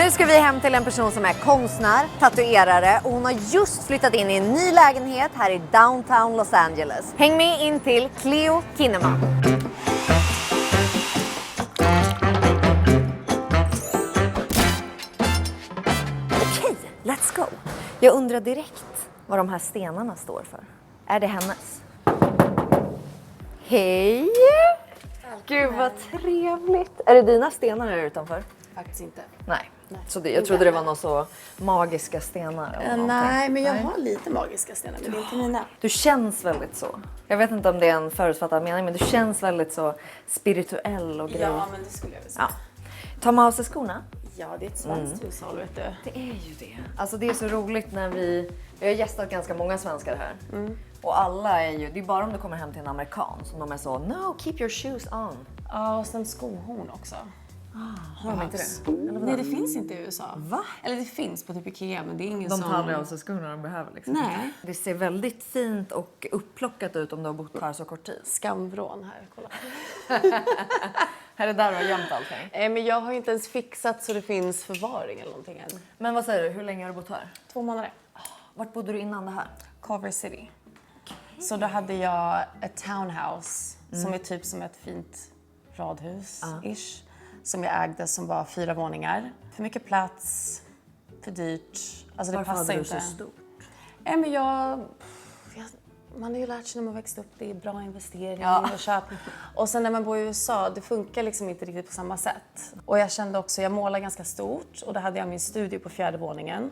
Nu ska vi hem till en person som är konstnär, tatuerare och hon har just flyttat in i en ny lägenhet här i downtown Los Angeles. Häng med in till Cleo Kinnaman. Okej, let's go. Jag undrar direkt vad de här stenarna står för. Är det hennes? Hej! Gud vad trevligt. Är det dina stenar här utanför? Faktiskt inte. Nej. Så jag trodde det var något så magiska stenar. Eller nej, men jag har lite magiska stenar, men det är inte mina. Du känns väldigt så. Jag vet inte om det är en förutfattad mening, men du känns väldigt så spirituell och grej. Ja, men det skulle jag vilja säga. Ja. Ta med av sig skorna. Ja, det är ett svenskt hushåll, vet du. Det är ju det. Alltså det är så roligt när vi har gästat ganska många svenskar här. Och alla är ju, det är bara om du kommer hem till en amerikan som de är så, no, keep your shoes on. Ja, och sen skohorn också. Har de inte det? Nej, det finns inte i USA. Va? Eller det finns på typ Ikea, men det är ingen De som... tar aldrig av sig skorna de behöver liksom. Nej. Det ser väldigt fint och upplockat ut om du har bott här så kort tid. Skamvrån här, kolla. Här är där du har gömt allting. Men jag har inte ens fixat så det finns förvaring eller någonting än. Men vad säger du, hur länge har du bott här? 2 månader. Vart bodde du innan det här? Culver City. Så då hade jag ett townhouse som är typ som ett fint radhus-ish. Som jag ägde som var 4 våningar. För mycket plats, för dyrt. Alltså det Varför passar hade du inte. så stort? Men man har ju lärt sig när man växte upp, det är bra investering och köp. Och sen när man bor i USA, det funkar liksom inte riktigt på samma sätt. Och jag kände också, jag målar ganska stort och då hade jag min studio på 4:e våningen.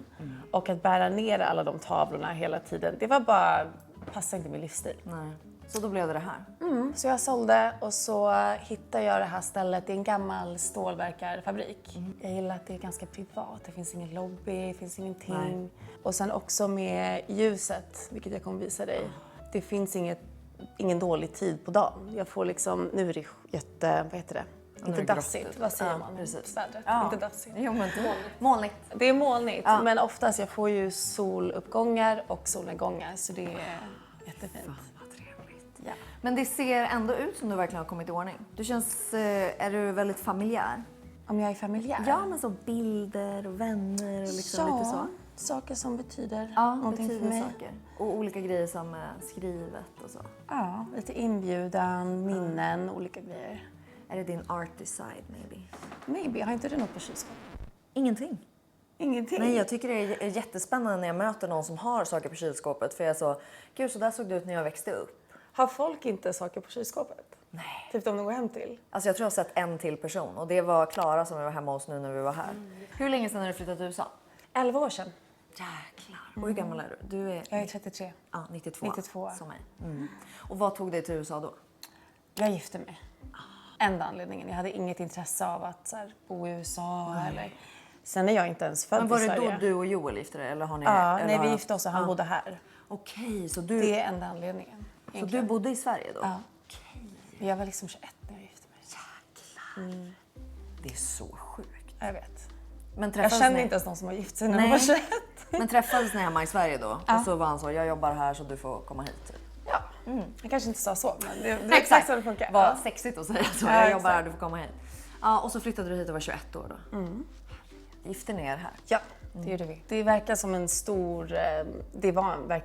Och att bära ner alla de tavlorna hela tiden, det var bara, passade inte min livsstil. Nej. Så då blev det här? Så jag sålde och så hittade jag det här stället i en gammal stålverkarfabrik. Jag gillar att det är ganska privat, det finns ingen lobby, det finns ingenting. Nej. Och sen också med ljuset, vilket jag kommer visa dig. Det finns ingen dålig tid på dagen. Jag får liksom, nu är det vad heter det? Inte dassigt, vad säger man? Precis. Vädret, inte dassigt. Jo, men molnigt. Det är molnigt, men oftast jag får ju soluppgångar och solnedgångar så det är jättefint. Ja. Men det ser ändå ut som du verkligen har kommit i ordning. Du känns, är du väldigt familjär? Om jag är familjär? Ja, men så bilder och vänner och liksom lite så. Saker som betyder någonting för mig. Saker. Och olika grejer som är skrivet och så. Ja, lite inbjudan, minnen, olika grejer. Är det din arty side maybe? Maybe, har inte du något på kylskåpet? Ingenting. Ingenting? Nej, jag tycker det är jättespännande när jag möter någon som har saker på kylskåpet. För jag är så, gud så där såg det ut när jag växte upp. Har folk inte saker på kylskåpet? Nej. Typ de går hem till? Alltså jag tror jag har sett en till person och det var Klara som var hemma hos nu när vi var här. Hur länge sedan har du flyttat till USA? 11 år sedan. Jäklar. Och hur gammal är du? Jag är 33. Ja, 92. 92. Som mig. Och vad tog dig till USA då? Jag gifte mig. Enda anledningen. Jag hade inget intresse av att bo i USA eller... Sen är jag inte ens född i Sverige. Men var det då du och Joel gifte dig? Eller har ni, nej, vi gifte oss och han bodde här. Okej, så du... Det är enda anledningen. Så du bodde i Sverige då? Ja. Okej. Jag var liksom 21 när jag gifte mig. Jäklar. Det är så sjukt. Jag vet. Men jag känner inte ens någon som har gift sig när jag var 21. Men träffades ni hemma i Sverige då? Och så var han så, jag jobbar här så du får komma hit. Ja, jag kanske inte sa så, men det är exakt så det funkar. Vad sexigt att säga så, jag jobbar här, du får komma hit. Ja, och så flyttade du hit och var 21 år då. Gifte ni er här? Ja, det gjorde vi. Det verkar som en stor, det var en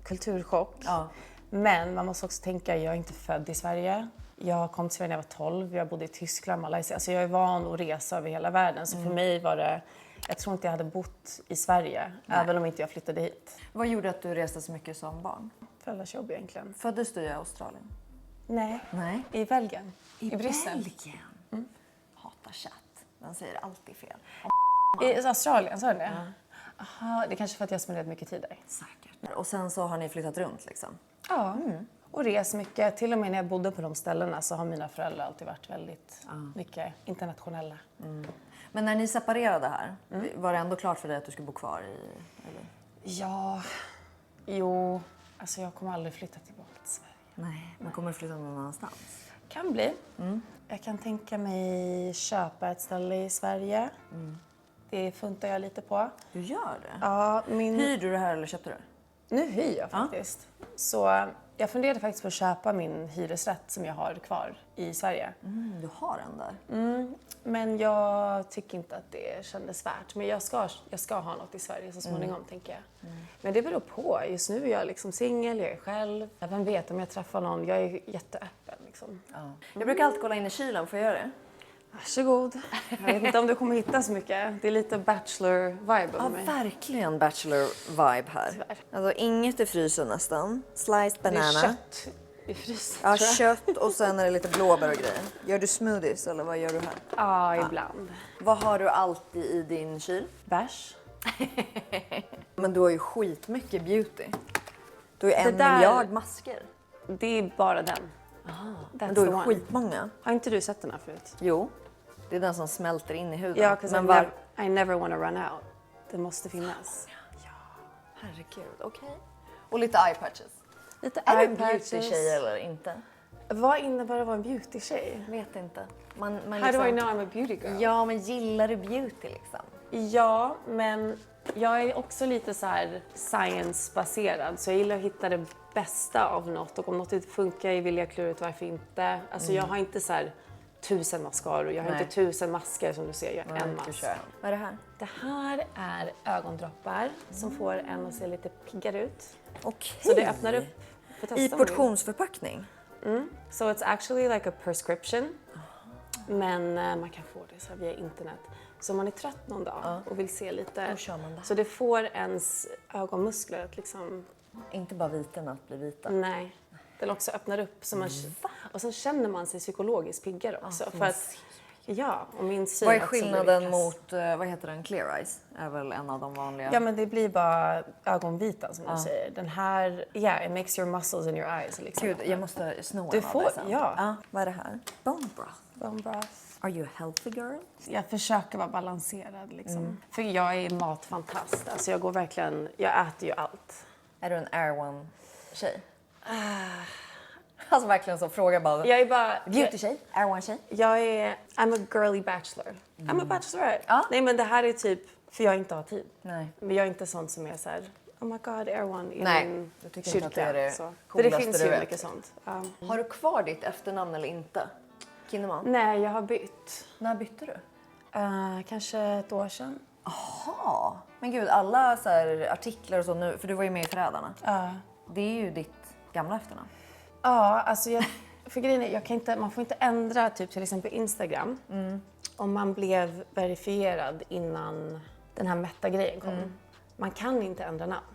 kulturchock. Ja. Men man måste också tänka, jag är inte född i Sverige. Jag kom till Sverige när jag var 12, jag bodde i Tyskland, Malaysia. Alltså jag är van att resa över hela världen. Så för mig var det, jag tror inte jag hade bott i Sverige, även om inte jag flyttade hit. Vad gjorde att du reste så mycket som barn? Föräldrajobb egentligen. Föddes du i Australien? Nej, i Belgien. I Bryssel. Belgien? Hatar chatt. Den säger alltid fel. I Australien, sa du det? Aha, det är kanske för att jag spenderat mycket tid där. Säkert. Och sen så har ni flyttat runt liksom? Ja, och rest mycket. Till och med när jag bodde på de ställena så har mina föräldrar alltid varit väldigt mycket internationella. Men när ni separerade här, var det ändå klart för dig att du skulle bo kvar i? Eller? Ja, alltså jag kommer aldrig flytta tillbaka till Sverige. Nej, men kommer du flytta någon annanstans? Kan bli. Jag kan tänka mig köpa ett ställe i Sverige. Det funtar jag lite på. Du gör det? Ja, Hyr du det här eller köpte du? Nu hyr jag faktiskt. Så Jag funderade faktiskt på att köpa min hyresrätt som jag har kvar i Sverige. Du har den där? Men jag tycker inte att det kändes värt. Men jag ska ha något i Sverige så småningom, tänker jag. Men det beror på. Just nu är jag liksom singel, jag är själv. Vem vet, om jag träffar någon, jag är jätteöppen liksom. Ja. Jag brukar alltid kolla in i kylen, får jag göra det? Varsågod. Jag vet inte om du kommer hitta så mycket. Det är lite bachelor-vibe Ja, av mig. verkligen bachelor-vibe här. Tyvärr. Alltså inget är frysen nästan. Sliced Det är banana. kött i frysen, Ja, tror jag. kött och sen är det lite blåbär och grejer. Gör du smoothies eller vad gör du här? Ja, ibland. Vad har du alltid i din kyl? Bärs. Men du har ju skitmycket beauty. Du har ju Det 1 där- miljard masker. Det är bara den. Men du har ju skitmånga. Har inte du sett den här förut? Jo, det är den som smälter in i huden. Ja, 'cause Men I never wanna run out. Det måste finnas. Herregud, okej. Och lite eye patches. Lite Är du eye en patches. beauty-tjej eller inte? Vad innebär det att vara en beauty-tjej? Vet inte. Man How do I know I'm a beauty girl? Ja, men gillar du beauty liksom? Ja, men jag är också lite så här science-baserad. Så jag gillar att hitta det bästa av något. Och om något inte funkar vill jag klura ut varför inte. Alltså jag har inte så här 1000 mascaror. Jag har Nej. inte 1000 masker som du ser. Jag har en mask. Vad är det här? Det här är ögondroppar som får en att se lite piggare ut. Okej. Så det öppnar upp. Får testa I om du vill. portionsförpackning? So it's actually like a prescription. Men man kan få det så här via internet. Så om man är trött någon dag och vill se lite. Då kör man det. Så det får ens ögonmuskler att liksom, Inte bara vitorna att bli vita. nej. Den också öppnar upp. Så man, och sen känner man sig psykologiskt piggare också. För att, ja, och min syn Vad är också blir skillnaden kass. mot, vad heter den, Clear Eyes? Är väl en av de vanliga. Ja, men det blir bara ögonvitan som du säger. Den här, yeah, it makes your muscles in your eyes. Liksom. Gud, jag måste sno Du en av får- dig sen. ja. Vad är det här? Bone broth. Bone broth. Are you a healthy girl? Jag försöker vara balanserad liksom. För jag är matfantast. Alltså jag äter ju allt. Är du en Air One-tjej? Alltså verkligen så, fråga bara. Jag är bara... Beauty-tjej? Air One-tjej? I'm a girly bachelor. I'm a bachelorette. Ja. Nej, men det här är typ för jag inte har tid. Nej. Men jag är inte sån som är så här, oh my god, Air One i Nej, min du tycker inte att det är det så. För det coolaste finns du ju vet, mycket liksom. sånt. Har du kvar ditt efternamn eller inte? Kinnaman? Nej, jag har bytt. När bytte du? Kanske ett år sedan. Jaha. Men gud, alla så här artiklar och så nu, för du var ju med i Förrädarna. Det är ju ditt gamla efternamn. Ja, alltså för grejen är, man får inte ändra typ till exempel Instagram. Om man blev verifierad innan den här Meta-grejen kom. Man kan inte ändra namn.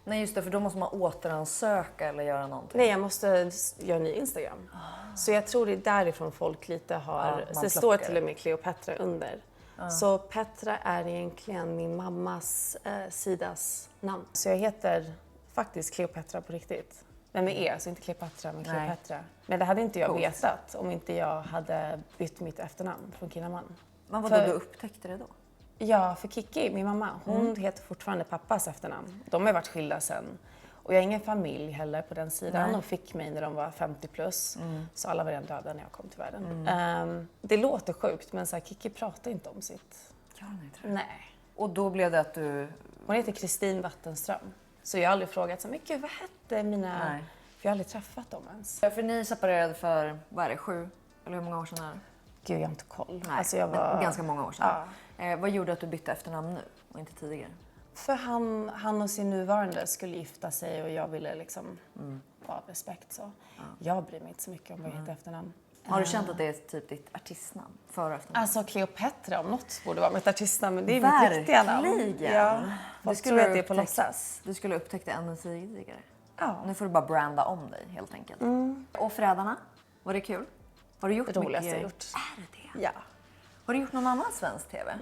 Nej just det, för då måste man återansöka eller göra någonting. Nej, jag måste göra en ny Instagram. Så jag tror det är därifrån folk lite har... man så det står plockar till och med Cleopatra under. Så Petra är egentligen min mammas sidas namn. Så jag heter faktiskt Cleopatra på riktigt. Men med E, så inte Cleopatra, men Cleopatra. Men det hade inte jag vetat om inte jag hade bytt mitt efternamn från Kinnaman. Men vadå, du upptäckte det då? Ja, för Kiki, min mamma, hon heter fortfarande pappas efternamn. De har varit skilda sen. Och jag har ingen familj heller på den sidan. Nej. De fick mig när de var 50 plus. Så alla var redan döda när jag kom till världen. Det låter sjukt, men så här, Kiki pratar inte om sitt. Ja, nej, tror jag. Nej. Och då blev det att du... Hon heter Kristin Vattenström. Så jag har aldrig frågat så mycket, vad hette mina... Nej. För jag har aldrig träffat dem ens. För ni separerade för, vad är det, 7? Eller hur många år sedan är det? Gud, jag har inte koll. Nej, Alltså, jag men var... ganska många år sedan. Vad gjorde att du bytte efternamn nu och inte tidigare? För han och sin nuvarande skulle gifta sig och jag ville liksom vara av respekt så. Jag bryr mig inte så mycket om vad jag heter efternamn. Har du känt att det är typ ditt artistnamn? För och efternamn? Alltså Cleopatra om något borde vara mitt artistnamn, men det är mitt riktiga namn. Verkligen! Ja, Du folk skulle tror att det är på upptäcka- låtsas. Du skulle upptäcka det ännu tidigare. Ja. Nu får du bara branda om dig helt enkelt. Och Förrädarna, var det kul? Har du gjort Det roligaste mycket? jag gjort. Är det det? Ja. Har du gjort någon annan svensk TV?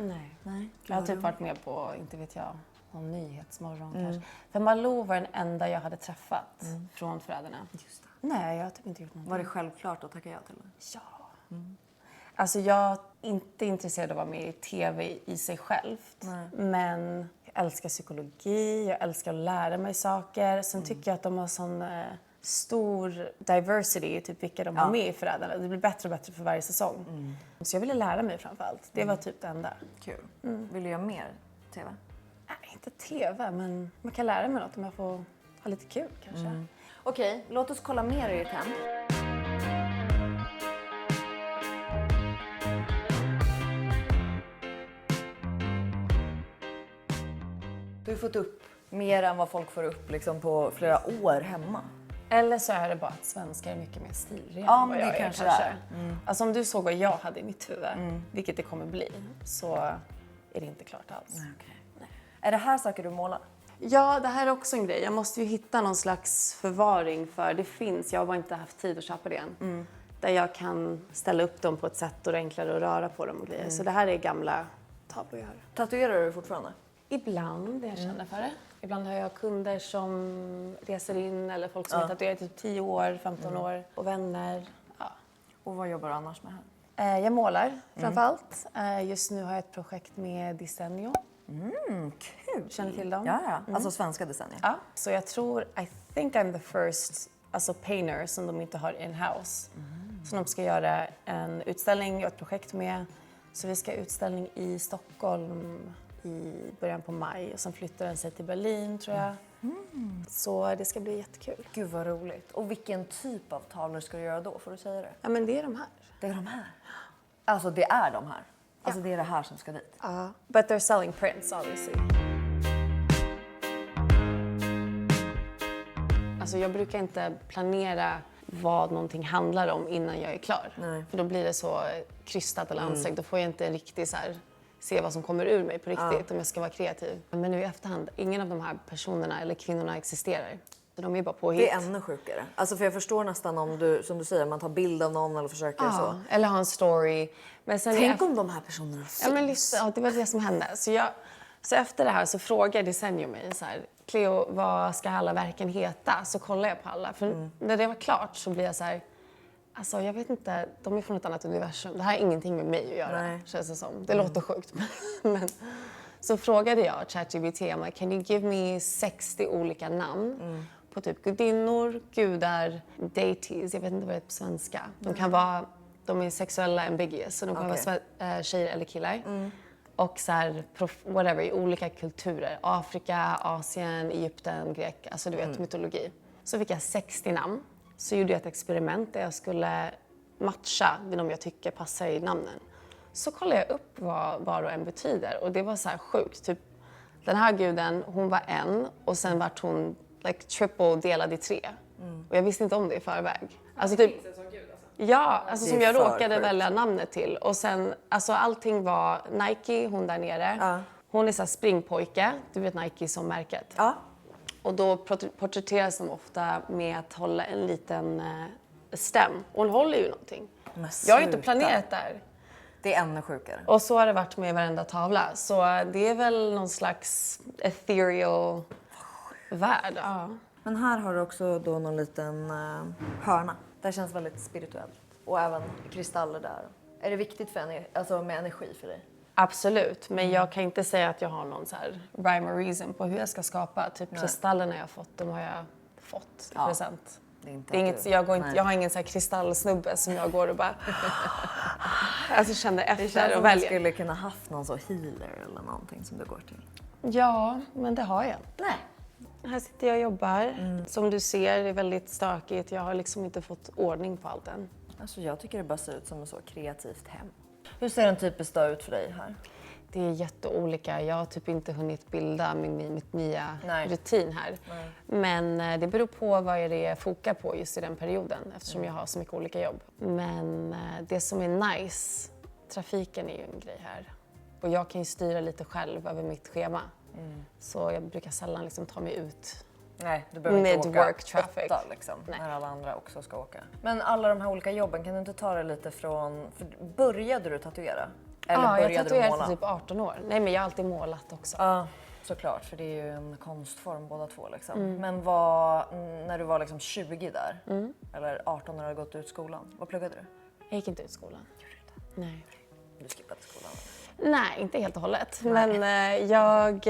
Nej. Jag har typ varit med på, inte vet jag, någon Nyhetsmorgon kanske. För Malou var den enda jag hade träffat från Förrädarna. Just det. Nej, jag har typ inte gjort någonting. Var det självklart att tacka ja till det? Ja. Alltså jag är inte intresserad av att vara med i TV i sig självt. Men jag älskar psykologi, jag älskar att lära mig saker. Sen tycker jag att de har sån stor diversity, typ vilka de har med i Förrädarna. Det blir bättre och bättre för varje säsong. Så jag ville lära mig framförallt. Det var typ det enda. Kul. Vill du göra mer TV? Nej, inte TV, men man kan lära mig något om jag får ha lite kul kanske. Okej, låt oss kolla mer i ditt hem. Du har fått upp mer än vad folk får upp liksom, på flera år hemma. Eller så är det bara att svenskar är mycket mer stilriga Ja, än men vad det jag kanske är. är. Alltså om du såg vad jag hade i mitt huvud, vilket det kommer bli, så är det inte klart alls. Okay. Är det här saker du målar? Ja, det här är också en grej. Jag måste ju hitta någon slags förvaring för det finns. Jag har bara inte haft tid att köpa det än. Där jag kan ställa upp dem på ett sätt och det är enklare att röra på dem och grejer. Så det här är gamla tavlor jag har. Tatuerar du fortfarande? Ibland är jag känner för det. Ibland har jag kunder som reser in eller folk som har tatuerat i typ 10 år, 15 år och vänner. Ja. Och vad jobbar du annars med här? Jag målar framförallt. Just nu har jag ett projekt med Desenio. Kul! Känner till dem? Ja. Alltså svenska decennier. Ja. Så jag tror, I think I'm the first painter som de inte har in-house. Så de ska göra en utställning och ett projekt med. Så vi ska ha utställning i Stockholm i början på maj och sen flyttar den sig till Berlin tror jag. Så det ska bli jättekul. Gud vad roligt. Och vilken typ av tavlor ska du göra då? Får du säga det? Ja men det är de här. Det är de här? Alltså det är de här? Alltså det är det här som ska dit? Ja. But they're selling prints obviously. Alltså jag brukar inte planera vad någonting handlar om innan jag är klar. Nej. För då blir det så krystat eller ansikte. Då får jag inte riktigt så här, se vad som kommer ur mig på riktigt om jag ska vara kreativ. Men nu i efterhand, ingen av de här personerna eller kvinnorna existerar. Så de är bara påhitt. Det är ännu sjukare. Alltså för jag förstår nästan om du, som du säger, man tar bild av någon eller försöker så. Eller ha en story. Men sen Tänk om de här personerna finns. Ja, men lyssna, det var det som hände. Så efter det här så frågade Desenio mig så här, Cleo, vad ska alla verken heta? Så kollade jag på alla. För när det var klart så blev jag så här, alltså jag vet inte, de är från ett annat universum. Det här har ingenting med mig att göra, känns det som. Det låter sjukt. Men, så frågade jag ChatGPT, can you give me 60 olika namn på typ gudinnor, gudar, deities, jag vet inte vad det är på svenska. De kan vara, de är sexuella ambiguous, så de kan vara tjejer eller killar. Och så här, whatever, i olika kulturer. Afrika, Asien, Egypten, grek, alltså du vet, mytologi. Så fick jag 60 namn. Så gjorde jag ett experiment där jag skulle matcha med de jag tycker passar i namnen. Så kollade jag upp vad var och en betyder och det var så här sjukt. Typ, den här guden, hon var en och sen vart hon triple delad i 3. Och jag visste inte om det i förväg. Alltså, typ, Finns en sån gud alltså? ja, alltså som jag för råkade sjukt. välja namnet till. Och sen, alltså allting var Nike, hon där nere. Hon är så här springpojke, du vet Nike som märket. Ja. Och då porträtteras de ofta med att hålla en liten stäm. Och hon håller ju någonting. Men Jag har ju inte sluta. planerat där. Det är ännu sjukare. Och så har det varit med varenda tavla. Så det är väl någon slags ethereal värld. Ja. Men här har du också då någon liten hörna. Det känns väldigt spirituellt. Och även kristaller där. Är det viktigt för alltså med energi för dig? Absolut, men jag kan inte säga att jag har någon så här rhyme or reason på hur jag ska skapa. Typ kristallerna jag har fått, de har jag fått i present. Det är inte Det är att inget, du- jag har ingen så här kristallsnubbe som jag går och bara alltså känner Det efter känns som och du väljer. skulle kunna haft någon så healer eller någonting som du går till. Ja, men det har jag. Nej. Här sitter jag och jobbar. Som du ser, det är väldigt stökigt. Jag har liksom inte fått ordning på allt än. Alltså jag tycker det bara ser ut som ett så kreativt hem. Hur ser en typisk dag ut för dig här? Det är jätteolika. Jag har typ inte hunnit bilda mitt nya Nej. rutin här. Nej. Men det beror på vad är det jag fokar på just i den perioden eftersom jag har så mycket olika jobb. Men det som är nice, trafiken är ju en grej här. Och jag kan ju styra lite själv över mitt schema. Så jag brukar sällan liksom ta mig ut. Nej, du behöver inte åka Mid-work traffic. 8 liksom, när alla andra också ska åka. Men alla de här olika jobben, kan du inte ta det lite från... För började du tatuera? Eller Ja, jag började du tatuerade måla? till typ 18 år. Nej, men jag har alltid målat också. Ja, såklart. För det är ju en konstform båda två. Liksom. Mm. Men när du var liksom 20 där, eller 18 när du hade gått ut skolan, vad pluggade du? Jag gick inte ut skolan. Nej. Du skippade skolan. Nej, inte helt och hållet. Men jag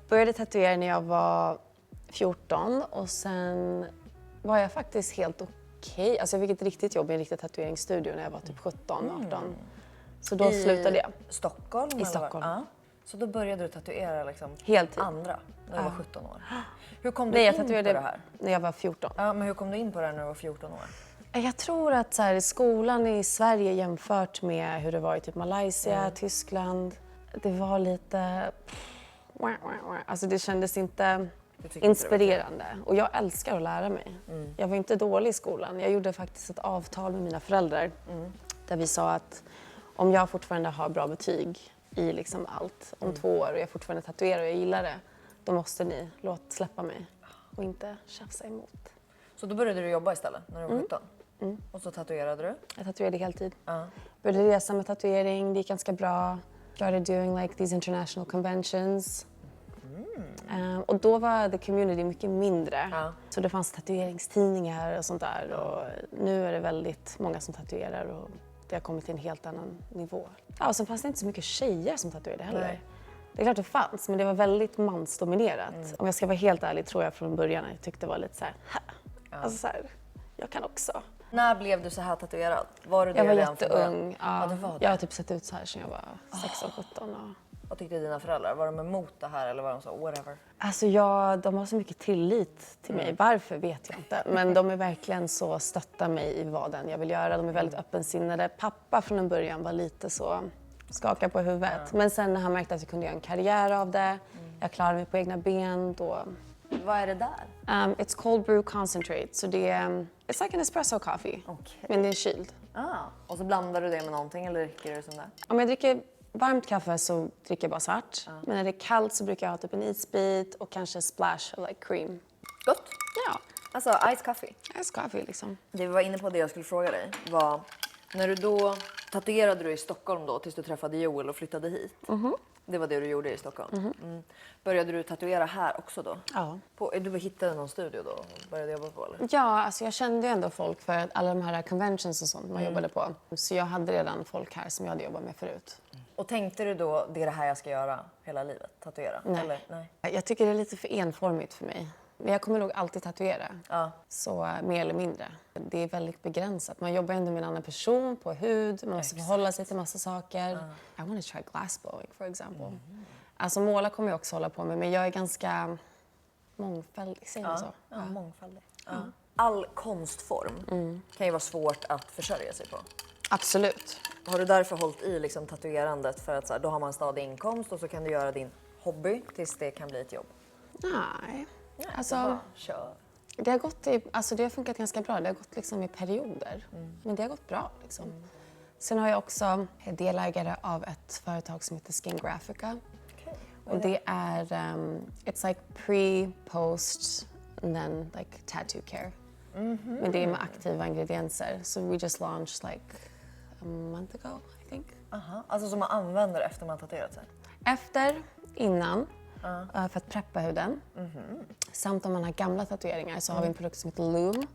började tatuera när jag var 14 och sen var jag faktiskt helt okej. Alltså jag fick ett riktigt jobb i en riktig tatueringsstudio när jag var typ 17, 18. Så då slutade jag. Stockholm? I Stockholm. Ja. Så då började du tatuera liksom Heltid. andra när du var 17 år. Hur kom du Nej, jag in på tatuerade det här? när jag var 14. Ja, men hur kom du in på det här när du var 14 år? Jag tror att så här, skolan i Sverige jämfört med hur det var i typ Malaysia, Tyskland, det var lite... Alltså det kändes inte inspirerande. Och jag älskar att lära mig. Jag var inte dålig i skolan. Jag gjorde faktiskt ett avtal med mina föräldrar där vi sa att om jag fortfarande har bra betyg i liksom allt om 2 år och jag fortfarande tatuerar och jag gillar det, då måste ni släppa mig och inte tjafsa emot. Så då började du jobba istället när du var 17? Och så tatuerade du? Jag tatuerade heltid. Började resa med tatuering, det gick ganska bra. Started doing like these international conventions. Och då var the community mycket mindre. Så det fanns tatueringstidningar och sånt där. Och nu är det väldigt många som tatuerar och det har kommit till en helt annan nivå. Ja, och sen fanns det inte så mycket tjejer som tatuerade heller. Nej. Det är klart det fanns, men det var väldigt mansdominerat. Om jag ska vara helt ärlig tror jag från början jag tyckte det var lite så här, alltså så här, jag kan också. När blev du så här tatuerad? Var du det Jag var redan från början? jätteung. Ja, du var det. jag har typ sett ut så här sedan jag var 16, 17. Vad tyckte dina föräldrar? Var de emot det här eller var de så whatever? Alltså de har så mycket tillit till mig. Varför vet jag inte. Men de är verkligen så stöttar mig i vad jag vill göra. De är väldigt öppensinnade. Pappa från en början var lite så skaka på huvudet. Men sen när han märkte att jag kunde göra en karriär av det, jag klarade mig på egna ben, då... Vad är det där? It's cold brew concentrate. Så det är... It's like an espresso coffee. Men det är kyld. Och så blandar du det med någonting eller dricker du som det? Om jag dricker varmt kaffe så dricker jag bara svart. Men när det är kallt så brukar jag ha typ en isbit och kanske en splash of like cream. Gott. Ja, Alltså ice coffee. ice coffee liksom. Det vi var inne på det jag skulle fråga dig var när du då tatuerade du i Stockholm då tills du träffade Joel och flyttade hit. Det var det du gjorde i Stockholm. Började du tatuera här också då? Ja. Du hittade någon studio då och började jobba på eller? Ja, alltså jag kände ju ändå folk för att alla de här conventions och sånt man jobbade på. Så jag hade redan folk här som jag hade jobbat med förut. Och tänkte du då det är det här jag ska göra hela livet? Tatuera? Nej. Eller? Nej. Jag tycker det är lite för enformigt för mig. Men jag kommer nog alltid tatuera. Ja. Så mer eller mindre. Det är väldigt begränsat. Man jobbar ändå med en annan person på hud. Man måste förhålla sig till massa saker. I want to try glassblowing for example. Alltså måla kommer jag också hålla på med. Men jag är ganska mångfäldig, säger man så? Ja, mångfaldig. All konstform kan ju vara svårt att försörja sig på. Absolut. Har du därför hållit i liksom, tatuerandet för att så här, då har man en stadig inkomst och så kan du göra din hobby tills det kan bli ett jobb? Nej. Alltså, Bara kör. det har funkat ganska bra. Det har gått liksom i perioder. Men det har gått bra liksom. Sen har jag också delägare av ett företag som heter Skin Graphica. Och det är, it's like pre, post and then like tattoo care. Men det är med aktiva ingredienser. So we just launched like a month ago, I think. Alltså som man använder efter man tatuerat sig? Efter, innan, för att preppa huden. Samt om man har gamla tatueringar så har vi en produkt som heter Loom.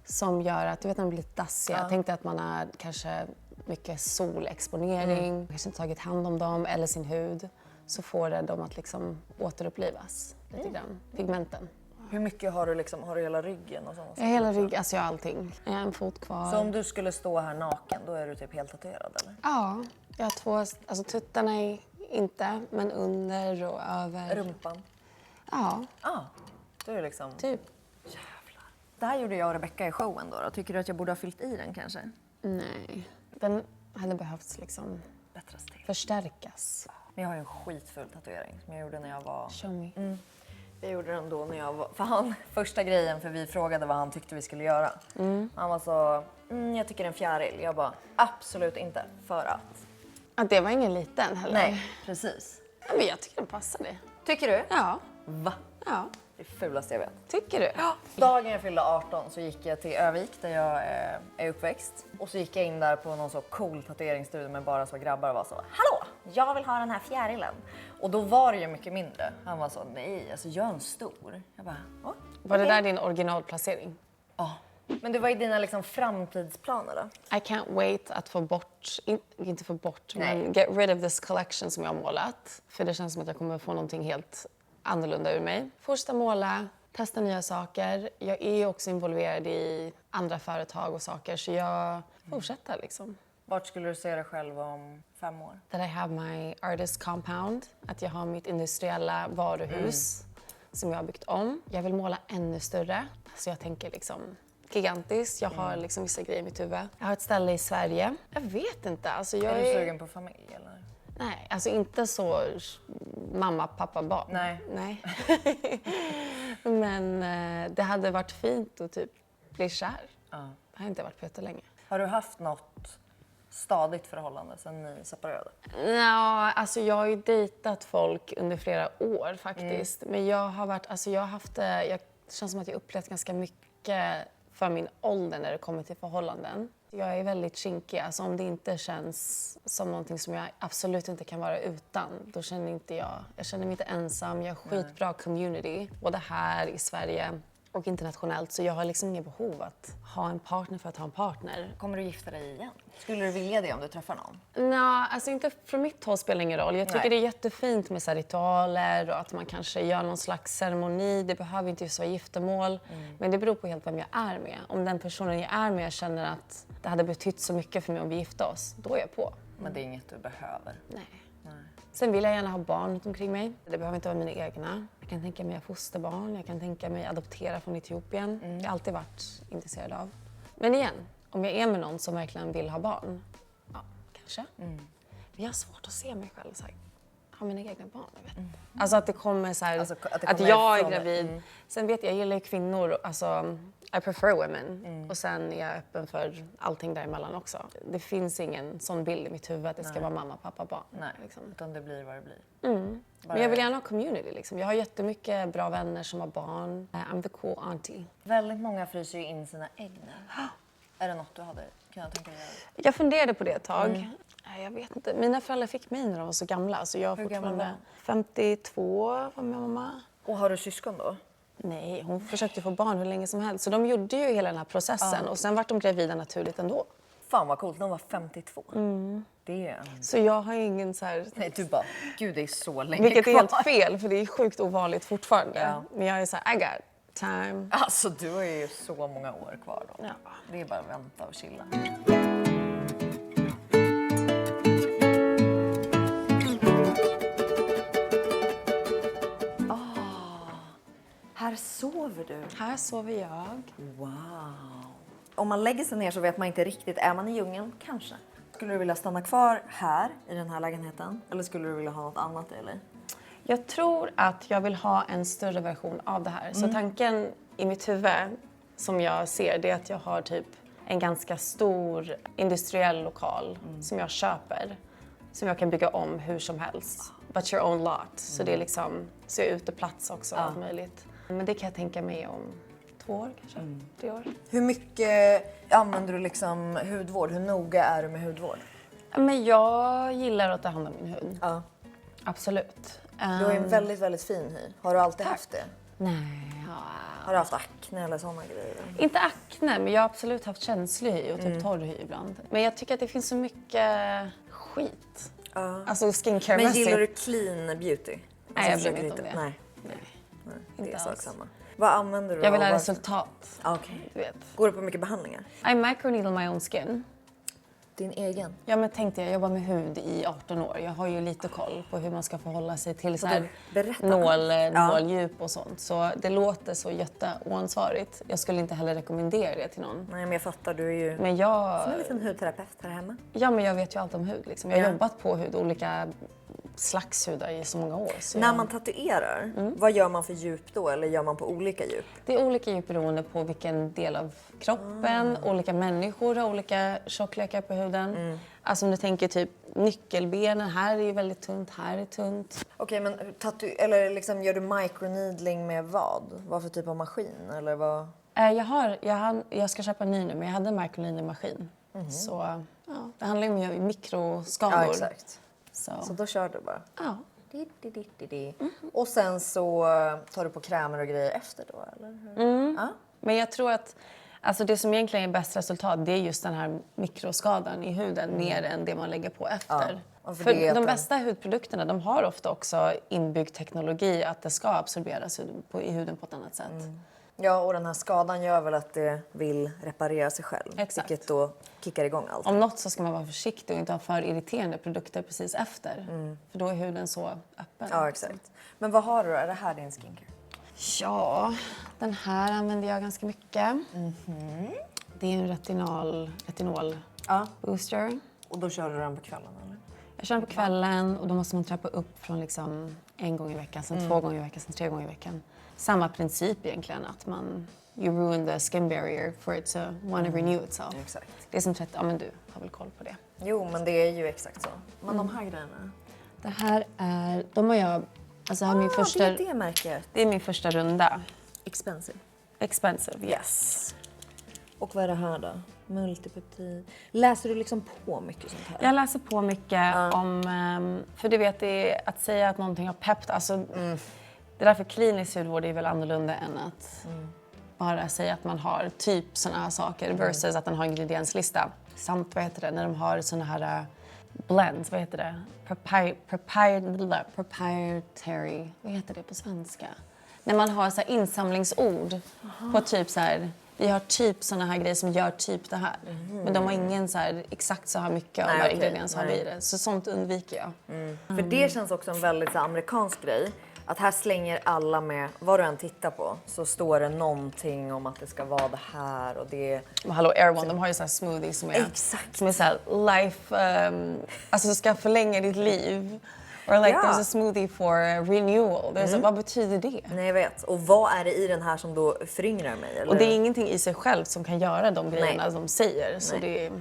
Som gör att, du vet när de blir lite dassiga. Jag tänkte att man har kanske mycket solexponering, kanske inte tagit hand om dem eller sin hud. Så får det dem att liksom återupplivas lite grann, pigmenten. Hur mycket har du liksom, har du hela ryggen och sånt? Jag har hela ryggen, alltså jag har allting. Jag har en fot kvar. Så om du skulle stå här naken, då är du typ helt tatuerad eller? Ja, jag har 2, alltså tuttarna är inte, men under och över. Rumpan? Ja, Du är liksom... typ. Jävlar. Det här gjorde jag och Rebecca i showen då. Tycker du att jag borde ha fyllt i den kanske? Nej, den hade behövts liksom Bättras till. förstärkas. Men jag har ju en skitful tatuering som jag gjorde när jag var... Show me. Jag gjorde den då när jag var... För första grejen, för vi frågade vad han tyckte vi skulle göra. Han var så... jag tycker en fjäril. Jag bara, absolut inte. För att... Ja, det var ingen liten heller. Nej, precis. Ja, men jag tycker den passar dig. Tycker du? Ja. Va? Ja. Det är fulaste jag vet. Tycker du? Ja. Dagen jag fyllde 18 så gick jag till Övik där jag är uppväxt. Och så gick jag in där på någon så cool tatueringsstudio med bara så grabbar och var så, hallå, jag vill ha den här fjärilen. Och då var det ju mycket mindre. Han var så, nej, alltså gör en stor. Jag bara, Var det där din originalplacering? Ja. Men det var ju dina liksom framtidsplaner då? I can't wait att få bort, inte få bort, Nej. men get rid of this collection som jag har målat. För det känns som att jag kommer få någonting helt annorlunda ur mig. Fortsätta måla, testa nya saker. Jag är också involverad i andra företag och saker så jag fortsätter liksom. Vart skulle du se dig själv om 5 år? That I have my artist compound. Att jag har mitt industriella varuhus som jag har byggt om. Jag vill måla ännu större. Så jag tänker liksom gigantiskt. Jag har liksom vissa grejer i mitt huvud. Jag har ett ställe i Sverige. Jag vet inte. Alltså jag Är du sugen på familj eller? Nej, alltså inte så mamma, pappa, barn. Nej. Men det hade varit fint att typ bli kär. Ja. Det har inte varit på jättelänge. Har du haft något stadigt förhållande sedan ni separerade? Ja, alltså jag har ju dejtat folk under flera år faktiskt. Men jag har varit, alltså jag har haft, det känns som att jag upplevt ganska mycket för min ålder när det kommer till förhållanden. Jag är väldigt kinkig, alltså om det inte känns som någonting som jag absolut inte kan vara utan, då känner inte jag känner mig inte ensam, jag har skitbra community, både här i Sverige och internationellt, så jag har liksom inget behov att ha en partner för att ha en partner. Kommer du gifta dig igen? Skulle du vilja det om du träffar någon? Nej, alltså inte från mitt håll spelar ingen roll. Jag tycker det är jättefint med så här ritualer och att man kanske gör någon slags ceremoni. Det behöver inte just vara giftermål. Men det beror på helt vem jag är med. Om den personen jag är med känner att det hade betytt så mycket för mig om vi gifte oss, då är jag på. Men det är inget du behöver? Nej. Sen vill jag gärna ha barn runt omkring mig. Det behöver inte vara mina egna. Jag kan tänka mig fosterbarn, jag kan tänka mig adoptera från Etiopien. Det har jag alltid varit intresserad av. Men igen, om jag är med någon som verkligen vill ha barn, ja, kanske. Men jag har svårt att se mig själv så här, ha mina egna barn, jag vet inte. Alltså att det kommer så här, att jag är gravid. Sen vet jag gillar ju kvinnor, alltså I prefer women. Och sen är jag öppen för allting däremellan också. Det finns ingen sån bild i mitt huvud att det ska vara mamma, pappa, barn. Nej, liksom. utan det blir vad det blir. Men jag vill gärna ha community liksom. Jag har jättemycket bra vänner som har barn. I'm the cool auntie. Väldigt många fryser ju in sina ägg nu. Är det något du hade kunnat tänka dig göra? Jag funderade på det ett tag. Nej, jag vet inte. Mina föräldrar fick mig när de var så gamla. Så jag Hur gammal fortfarande var 52 var min mamma. Och har du syskon då? Nej, hon försökte få barn hur länge som helst. Så de gjorde ju hela den här processen. Och sen var de gravida naturligt ändå. Fan vad coolt, de var 52. Det är Så jag har ingen så här... Nej, du bara, gud det är så länge Vilket är kvar. helt fel, för det är sjukt ovanligt fortfarande. Ja. Men jag är så här, I got time. Alltså du har ju så många år kvar då. Ja. Det är bara att vänta och chilla. Här sover du. Här sover jag. Wow. Om man lägger sig ner så vet man inte riktigt. Är man i djungeln? Kanske. Skulle du vilja stanna kvar här i den här lägenheten? Eller skulle du vilja ha något annat i LA? Jag tror att jag vill ha en större version av det här. Så tanken i mitt huvud som jag ser, det är att jag har typ en ganska stor industriell lokal som jag köper. Som jag kan bygga om hur som helst. But your own lot. Så det är liksom, så jag är uteplats också, allt möjligt. Men det kan jag tänka mig om 2 år kanske, 3 år. Hur mycket använder du liksom hudvård? Hur noga är du med hudvård? Men jag gillar att ta hand om min hud. Ja. Absolut. Du har ju en väldigt, väldigt fin hy. Har du alltid haft det? Nej. Har du haft akne eller sådana grejer? Inte akne, men jag har absolut haft känslig hy och typ torr hy ibland. Men jag tycker att det finns så mycket skit. Alltså skincare-mässigt. Men gillar du clean beauty? Nej, jag bryr försöker mig inte om det. Nej, det är Inte sak alls. samma. Vad använder du? Jag vill och ha varför? resultat. Okej. Du vet. Går du på mycket behandlingar? I microneedle my own skin. Din egen? Ja, men tänkte jag jobbar med hud i 18 år. Jag har ju lite koll på hur man ska förhålla sig till så här Berätta. nåldjup och sånt. Så det låter så jätteoansvarigt. Jag skulle inte heller rekommendera det till någon. Nej, men jag fattar. Du är ju Men jag... som en liten hudterapeut här hemma. Ja, men jag vet ju allt om hud. Liksom. Jag har jobbat på hud, olika slags hudar i så många år. Så När man tatuerar, vad gör man för djup då? Eller gör man på olika djup? Det är olika djup beroende på vilken del av kroppen. Olika människor har olika tjocklekar på huden. Alltså om du tänker typ nyckelbenen, här är ju väldigt tunt, här är tunt. Okej, men eller liksom, gör du microneedling med vad? Vad för typ av maskin? Eller vad? Jag ska köpa en ny nu, men jag hade en microneedling-maskin. Så ja, det handlar ju om mikroskador. Ja, exakt. Så Så då kör du bara? ja. Och sen så tar du på krämer och grejer efter då, eller hur? Ja. Men jag tror att alltså det som egentligen är bäst resultat, det är just den här mikroskadan i huden mer än det man lägger på efter. Ja, för för det är de att bästa hudprodukterna, de har ofta också inbyggd teknologi att det ska absorberas i huden på ett annat sätt. Ja, och den här skadan gör väl att det vill reparera sig själv. Exakt. Vilket då kickar igång allt. Om något så ska man vara försiktig och inte ha för irriterande produkter precis efter. För då är huden så öppen. Ja, exakt. Men vad har du då? Är det här din skincare? Ja, den här använder jag ganska mycket. Det är en retinol booster. Och då kör du den på kvällen eller? Jag kör den på kvällen och då måste man trappa upp från liksom 1 gång i veckan, sen 2 gånger i veckan, sen 3 gånger i veckan. Samma princip egentligen, att you ruin the skin barrier for it to want to renew itself. Exakt. Det är som men du har väl koll på det. Jo, men det är ju exakt så. Men de här grejerna? Det här är, de har jag, alltså här är min första, det är det märket. det är min första runda. Expensive, yes. Och vad är det här då? Multipeptid. Läser du liksom på mycket sånt här? Jag läser på mycket om, för du vet, det är att säga att någonting har peppt, alltså det är därför klinisk hudvård är väl annorlunda än att bara säga att man har typ såna här saker versus att den har ingredienslista. Samt, när de har såna här blends, proprietary, vad heter det på svenska? När man har så här insamlingsord på typ så här, vi har typ såna här grejer som gör typ det här. Men de har ingen så här exakt så här mycket av varje ingrediens har vi i det. Så sånt undviker jag. För det känns också en väldigt så här, amerikansk grej. Att här slänger alla med, vad du än tittar på, så står det någonting om att det ska vara det här och det. Men hallå, Air One, de har ju så här smoothies som är så här life, alltså ska förlänga ditt liv. Or like there's a smoothie for renewal. Vad betyder det? Nej, jag vet. Och vad är det i den här som då föryngrar mig? Eller? Och det är ingenting i sig själv som kan göra de grejerna de säger. Så det är,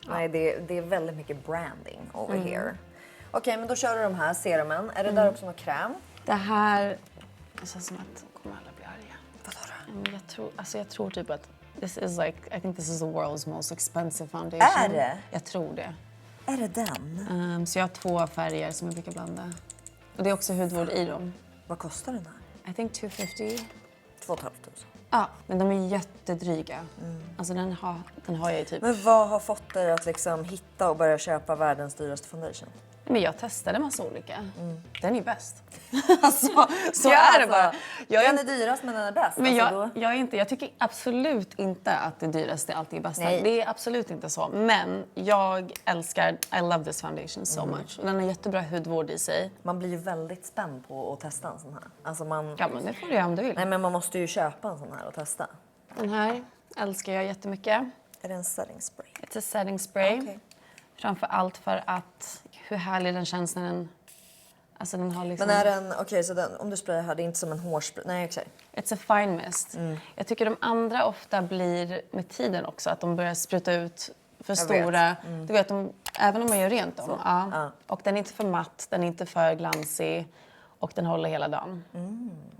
Nej, det är väldigt mycket branding over here. Okej, men då kör du de här serumen. Är det där också någon kräm? det här, det känns som att kommer alla bli arga. Vadå då? Jag tror typ att I think this is the world's most expensive foundation. Är det? Jag tror det. Är det den? Så jag har 2 färger som jag brukar blanda. Och det är också hudvård i dem. Vad kostar den här? I think 250. 2 500. Ja, men de är jättedryga. Alltså den har jag ju typ. Men vad har fått dig att liksom hitta och börja köpa världens dyraste foundation? Men jag testade en massa olika. Den är bäst. Alltså, så är det bara. Den är dyrast men den är bäst. Men alltså, jag tycker absolut inte att det dyraste alltid är bästa. Nej. Det är absolut inte så. Men jag älskar, I love this foundation so much. Och den har jättebra hudvård i sig. Man blir ju väldigt spänd på att testa en sån här. Alltså Ja, men det får du göra om du vill. Nej, men man måste ju köpa en sån här och testa. Den här älskar jag jättemycket. Är det en setting spray? It's a setting spray. Okay. Framför allt för att hur härlig den känns när den... Alltså den har liksom... Men är den... Okej, så den, om du sprayar här, det är inte som en hårspray. Nej, exakt. It's a fine mist. Jag tycker de andra ofta blir med tiden också att de börjar spruta ut för stora. Du vet, även om man gör rent dem. Ja. Och den är inte för matt, den är inte för glansig och den håller hela dagen.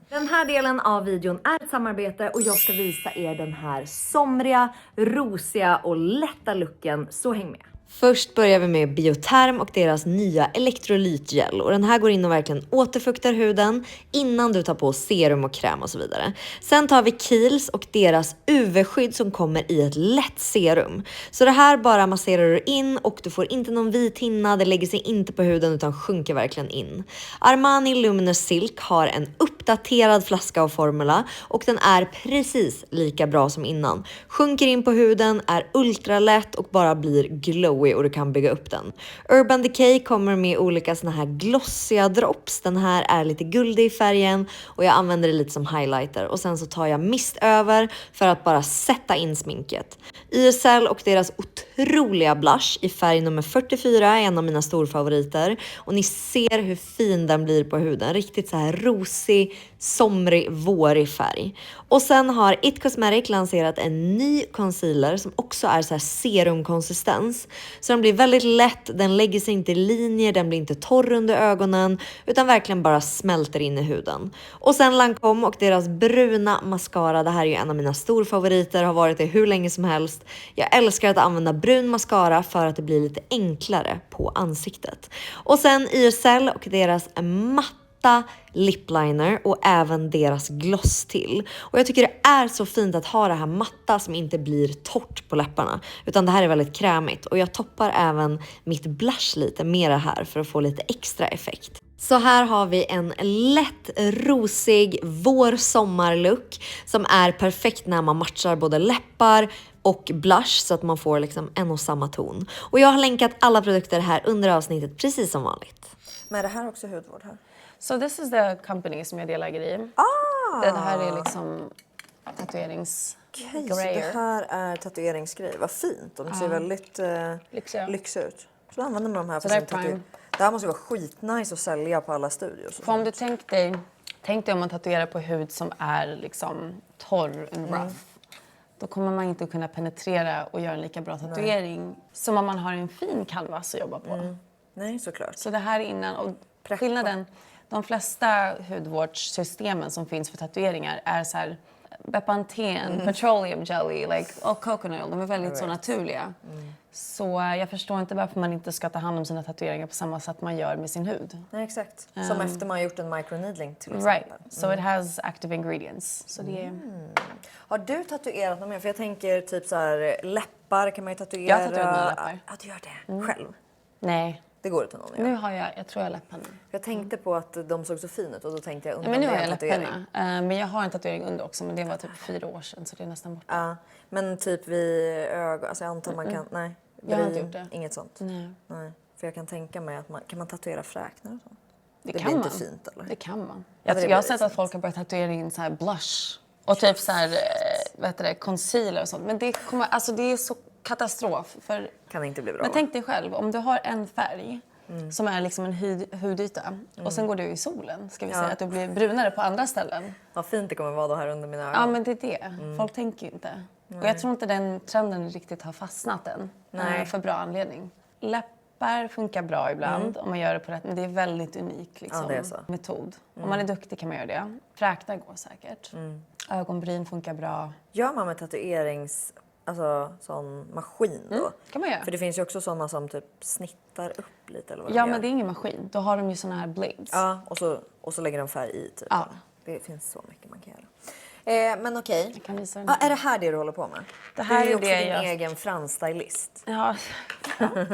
Den här delen av videon är ett samarbete och jag ska visa er den här somriga, rosiga och lätta looken, så häng med. Först börjar vi med Bioterm och deras nya elektrolytgel. Och den här går in och verkligen återfuktar huden innan du tar på serum och kräm och så vidare. Sen tar vi Kiehl's och deras UV-skydd som kommer i ett lätt serum. Så det här bara masserar du in och du får inte någon vit hinna. Det lägger sig inte på huden utan sjunker verkligen in. Armani Luminous Silk har en uppdaterad flaska av formula och den är precis lika bra som innan. Sjunker in på huden, är ultralätt och bara blir glowy och du kan bygga upp den. Urban Decay kommer med olika såna här glossiga drops. Den här är lite guldig i färgen och jag använder det lite som highlighter. Och sen så tar jag mist över för att bara sätta in sminket. YSL och deras otroliga blush i färg nummer 44 är en av mina storfavoriter. Och ni ser hur fin den blir på huden. Riktigt så här rosig, somrig, vårig färg. Och sen har It Cosmetics lanserat en ny concealer som också är så här serumkonsistens. Så den blir väldigt lätt, den lägger sig inte i linjer, den blir inte torr under ögonen utan verkligen bara smälter in i huden. Och sen Lancome och deras bruna mascara, det här är ju en av mina storfavoriter, har varit det hur länge som helst. Jag älskar att använda brun mascara för att det blir lite enklare på ansiktet. Och sen YSL och deras matta lipliner och även deras gloss till. Och jag tycker det är så fint att ha det här matta som inte blir torrt på läpparna. Utan det här är väldigt krämigt. Och jag toppar även mitt blush lite mer här för att få lite extra effekt. Så här har vi en lätt rosig vår-sommarlook som är perfekt när man matchar både läppar och blush så att man får liksom en och samma ton. Och jag har länkat alla produkter här under avsnittet precis som vanligt. Men är det här också hudvård här? So this is the company som jag deläger i. Det här är liksom tatueringsgrejer. Det här är tatueringsgrejer. Vad fint. De ser väldigt lyxiga ut. Så använder man de här för sin tatuering. Det här måste ju vara skitnice att sälja på alla studios. För om du tänk dig om man tatuerar på hud som är liksom torr och rough. Då kommer man inte kunna penetrera och göra en lika bra tatuering som om man har en fin canvas att jobba på. Nej, såklart. Så det här är innan. Och skillnaden, de flesta hudvårdssystemen som finns för tatueringar är så här Bepanthen, petroleum jelly och coconut oil. De är väldigt så naturliga. Så jag förstår inte varför man inte ska ta hand om sina tatueringar på samma sätt man gör med sin hud. Nej, exakt. Som efter man har gjort en microneedling till exempel. Right, so it has active ingredients. Så det är... Har du tatuerat något mer? För jag tänker typ så här läppar kan man ju tatuera. Jag har tatuerat mina läppar. Ja, du gör det. Själv? Nej. Det går inte någon att göra. Nu har jag tror jag har läpparna. Jag tänkte på att de såg så fina ut och då tänkte jag Men nu har jag tatuering. läpparna. Men jag har en tatuering under också, men det var typ 4 år sedan så det är nästan borta. Ja, men typ vid ögon, alltså jag antar man kan, nej. Jag har inte gjort det. Inget sånt. Nej. För jag kan tänka mig att kan man tatuera fräknar och sånt? Det blir kan inte man. fint eller? Det kan man. Ja, det Jag har blir sett att folk har börjat tatuera in så här blush och typ så här, concealer och sånt. Men det är så katastrof. För... Kan inte bli bra. Men tänk dig själv, om du har en färg som är liksom en hudyta och sen går du i solen, ska vi säga att du blir brunare på andra ställen. Vad fint det kommer vara då här under mina ögon. Ja, men det är det. Folk tänker ju inte. Och jag tror inte den trenden riktigt har fastnat än. För bra anledning. Läppar funkar bra ibland om man gör det på rätt, men det är väldigt unik liksom, det är så. metod. Om man är duktig kan man göra det. Fräknar går säkert. Ögonbryn funkar bra. Gör man med tatuerings, alltså sån maskin då? Kan man göra. För det finns ju också såna som typ snittar upp lite eller vad Ja, men det är ingen maskin. Då har de ju såna här blades. Ja, och så lägger de färg i typ. Ja. Det finns så mycket man kan göra. Men okej. Jag kan visa den. Är det här det du håller på med? Det här du är ju är också det din jag- egen fransstylist. Ja,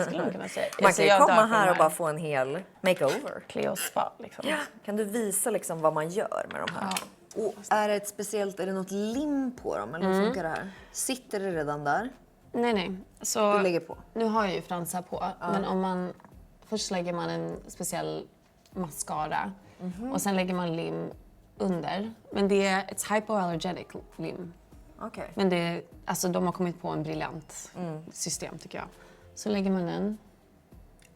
skulle man kunna säga. Man Alltså, kan ju jag komma dör för här de och bara få en hel makeover. Cleo Spa liksom. Kan du visa liksom vad man gör med de här? Och är det ett speciellt, är det något lim på dem eller hur funkar det här? Sitter det redan där? Nej. Så Du lägger på? nu har jag ju fransar på, men om man först lägger man en speciell mascara och sen lägger man lim under. Men det är ett hypoallergenic lim. Okej. Men det, alltså de har kommit på en briljant system tycker jag. Så lägger man den.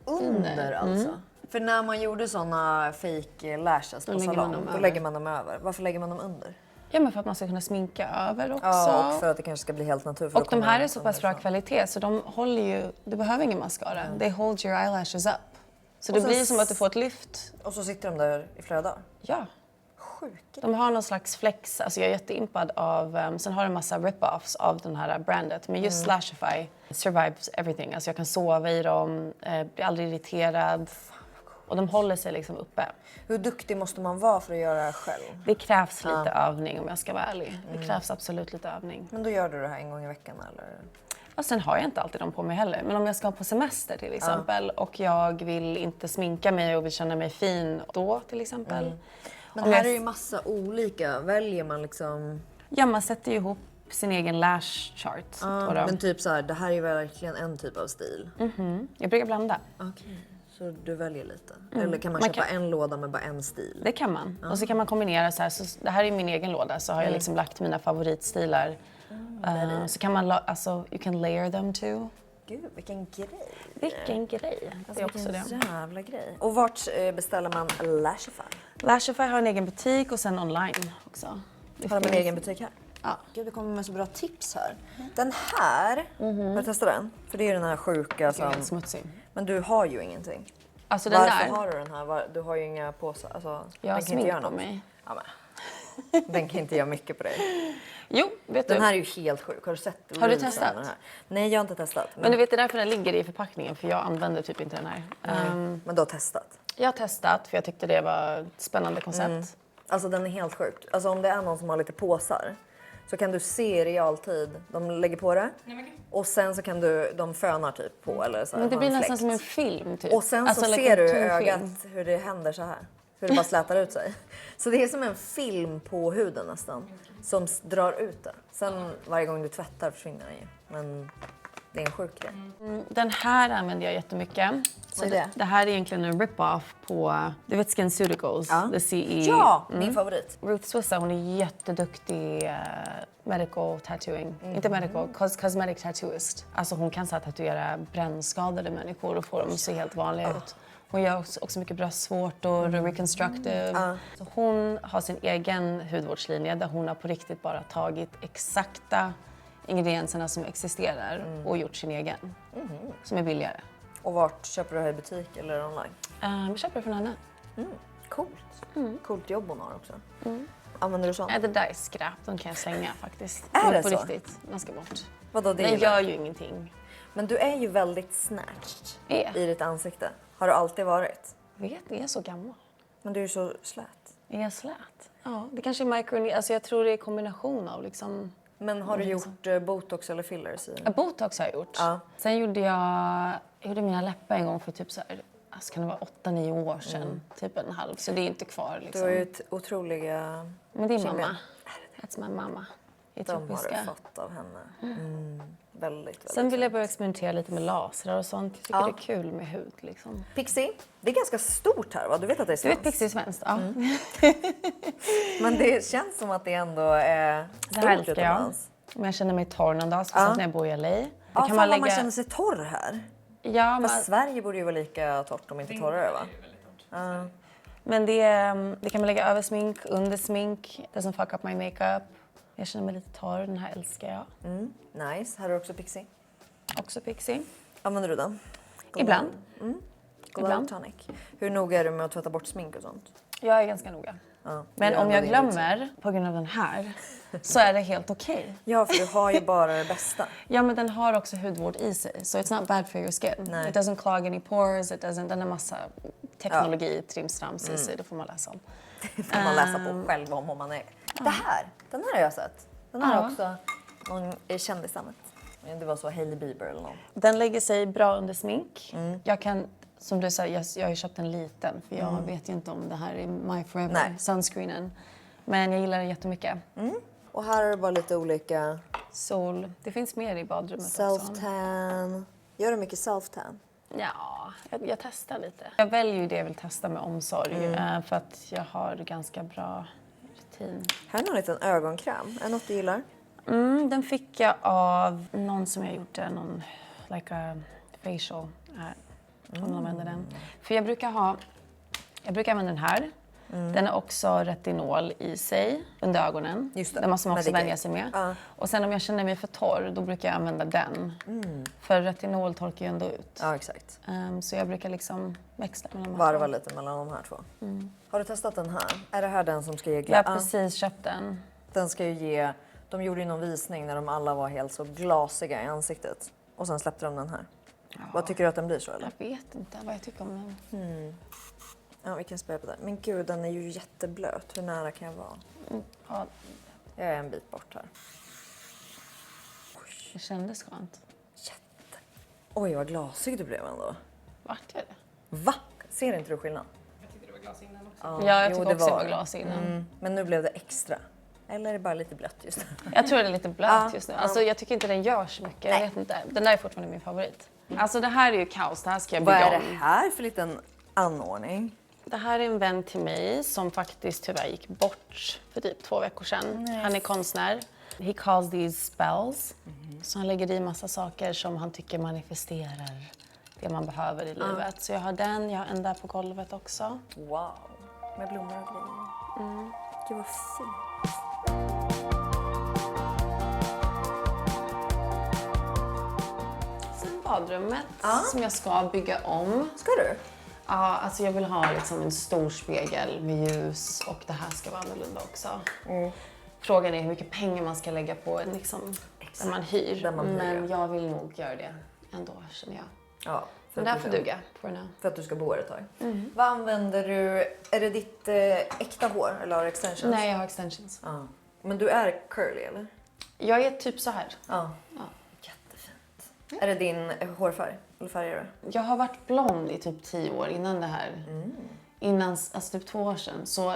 Under alltså? För när man gjorde såna fake lashes på lägger man salong, dem då över. lägger man dem över. Varför lägger man dem under? Ja, men för att man ska kunna sminka över också. Ja, och för att det kanske ska bli helt naturligt. Och de här är så pass bra kvalitet så de håller ju, du behöver ingen mascara. They hold your eyelashes up. Så det så blir som att du får ett lyft. Och så sitter de där i flera dagar? Ja. Sjukt. De har någon slags flex, alltså jag är jätteimpad av, sen har de en massa rip-offs av den här brandet. Men just Lashify survives everything. Alltså jag kan sova i dem, blir aldrig irriterad. Och de håller sig liksom uppe. Hur duktig måste man vara för att göra det här själv? Det krävs lite övning om jag ska vara ärlig. Det krävs absolut lite övning. Men då gör du det här en gång i veckan eller? Och sen har jag inte alltid dem på mig heller. Men om jag ska på semester till exempel och jag vill inte sminka mig och vill känna mig fin då till exempel. Men Om här jag- är ju massa olika. Väljer man liksom... Ja, man sätter ju ihop sin egen lash chart på dem. Men typ så här, det här är ju verkligen en typ av stil. Jag brukar blanda. Okej. Så du väljer lite? Eller kan man Man köpa kan- en låda med bara en stil? Det kan man. Och så kan man kombinera så här. Så det här är min egen låda så har jag liksom lagt mina favoritstilar. Så kan man, alltså you can layer them too. Gud, vilken grej. Vilken grej. Det är också det. Vilken jävla grej. Och vart beställer man Lashify? Lashify har en egen butik och sen online också. Det Har de en finns- egen butik här? Ja. Gud, det kommer med så bra tips här. Den här, har du testat den? För det är den här sjuka Den som... är smutsig. Men du har ju ingenting. Alltså den Varför där. har du den här? Du har ju inga påsar. Alltså, Jag har den kan inte göra smink på något. mig. Ja, men. Den kan inte göra mycket på dig. Jo, vet du. Den här är ju helt sjuk. Har du sett? Har du reelsen testat? med den här? Nej, jag har inte testat. Men du vet, det är därför den ligger i förpackningen för jag använder typ inte den här. Men du har testat? Jag har testat för jag tyckte det var ett spännande koncept. Alltså den är helt sjuk. Alltså om det är någon som har lite påsar så kan du se i realtid. De lägger på det Och sen så kan de fönar typ på eller så här, Men det har blir en nästan fläkt. som en film typ. Och sen så like ser en du tung ögat film. hur det händer så här. Hur det bara slätar ut sig. Så det är som en film på huden nästan. Som drar ut det. Sen varje gång du tvättar försvinner den ju. Men det är en sjuk grej. Den här använder jag jättemycket. Så Vad är det? det här är egentligen en rip-off på, du vet SkinCeuticals, the CE. Ja, min favorit. Ruth Swissa, hon är jätteduktig medical tattooing. Inte medical, cosmetic tattooist. Alltså hon kan så här tatuera brännskadade människor och få dem att se helt vanliga ut. Hon gör också mycket bröstvårtor, reconstructive. Så hon har sin egen hudvårdslinje där hon har på riktigt bara tagit exakta ingredienserna som existerar och gjort sin egen. Som är billigare. Och vart köper du det här i butik eller online? Vi köper det från henne. Coolt. Coolt jobb hon har också. Använder du sånt? Det där är skräp, de kan jag slänga faktiskt. Är det på så? riktigt, de ska bort. Vadå, det Den gillar gör jag. ju ingenting. Men du är ju väldigt snatched Är. i ditt ansikte. Har du alltid varit? Jag vet, jag är så gammal. Men du är ju så slät. Är jag slät? Ja, det kanske är microneedling. Alltså jag tror det är kombination av liksom... Men har du gjort botox eller fillers i? Botox har jag gjort. Ja. Sen gjorde jag mina läppar en gång för typ så här, alltså kan det vara 8-9 år sedan. Typ en halv, så det är inte kvar Du liksom. har ju ett otroliga... Men det är kindben. mamma. That's my mamma. De har du Etiopiska. fått av henne. Väldigt. Sen vill jag börja experimentera lite med lasrar och sånt. Jag tycker det är kul med hud liksom. Pixie, det är ganska stort här va? Du vet att det är Du svenskt? vet Pixie är svenskt? Ja. Men det känns som att det ändå är stort Det här älskar jag. utomlands. Om jag känner mig torr någon dag, speciellt när jag bor i LA. Ja, Då kan fan man vad man lägga... känner sig torr här. Ja, Fast Sverige borde ju vara lika torrt om inte torrare va? men det kan man lägga över smink, under smink. Doesn't fuck up my makeup. Jag känner mig lite torr, den här älskar jag. Nice, här har du också Pixie. Också Pixie. Använder du den? Ibland. Glow Ibland. Tonic. Hur noga är du med att tvätta bort smink och sånt? Jag är ganska noga. Ja, Men det är om jag ändå din rutin. glömmer på grund av den här så är det helt okej. Ja, för du har ju bara det bästa. Ja, men den har också hudvård i sig. So it's not bad for your skin. Nej. It doesn't clog any pores. Den har massa teknologi, trimstrams i sig. Det får man läsa om. Det får man läsa på själv om man är... Det här, den här har jag sett. Den här har också någon kändissammet. Det var så Hailey Bieber eller någon. Den lägger sig bra under smink. Jag kan, som du sa, jag har ju köpt en liten för jag vet ju inte om det här är My Forever Nej. sunscreenen. Men jag gillar den jättemycket. Och här är det bara lite olika Sol. Det finns mer i badrummet också. self-tan. Gör du mycket self-tan? Ja, jag testar lite. Jag väljer ju det jag vill testa med omsorg för att jag har ganska bra rutin. Här är någon liten ögonkräm. Är det något du gillar? Den fick jag av någon som jag gjorde någon like a facial. Hon använder den. För jag brukar använda den här. Den är också retinol i sig under ögonen. Just det. Den måste man också Medicaid. vänja sig med. Ja. Och sen om jag känner mig för torr, då brukar jag använda den. För retinol torkar ju ändå ut. Ja, exakt. Så jag brukar liksom växla mellan de här Varva två. lite mellan de här två. Har du testat den här? Är det här den som ska ge Jag har precis köpt den. Den ska ju ge... De gjorde ju någon visning när de alla var helt så glasiga i ansiktet. Och sen släppte de den här. Vad tycker du att den blir så eller? Jag vet inte vad jag tycker om den. Ja, vi kan spela på den. Men gud, den är ju jätteblöt. Hur nära kan jag vara? Ja, Jag är en bit bort här. det kändes skönt. Oj, vad glasig du blev ändå. Vart är det? Va? Ser inte du skillnad? Ja, jag jo, tycker det också det var var det. glas innan. Men nu blev det extra. Eller är det bara lite blött just nu? Jag tror det är lite blöt Ja, just nu. ja. Alltså, jag tycker inte den gör så mycket. Jag vet inte. Den där är fortfarande min favorit. Alltså det här är ju kaos. Det här ska jag Vad bygga är om. det här för liten anordning? Det här är en vän till mig som faktiskt tyvärr gick bort för typ 2 veckor sedan. Han är konstnär. He calls these spells. Så han lägger i massa saker som han tycker manifesterar det man behöver i livet. Så jag har den, jag har en där på golvet också. Wow. Med blommor och grejer. Gud vad fint. Sen badrummet som jag ska bygga om. Ska du? Ja, alltså jag vill ha liksom en stor spegel med ljus och det här ska vara annorlunda också. Frågan är hur mycket pengar man ska lägga på en liksom, där man hyr. Där man hyr, Men jag vill nog göra det ändå, känner jag. Ja. Men det här får duga for now. För att du ska bo här ett tag. Vad använder du? Är det ditt äkta hår eller har du extensions? Nej, jag har extensions. Ja. Men du är curly eller? Jag är typ så här. Ja. Jättefin. Är det din hårfärg? Eller färger du? Jag har varit blond i typ 10 år innan det här. Innan, alltså typ 2 år sedan. Så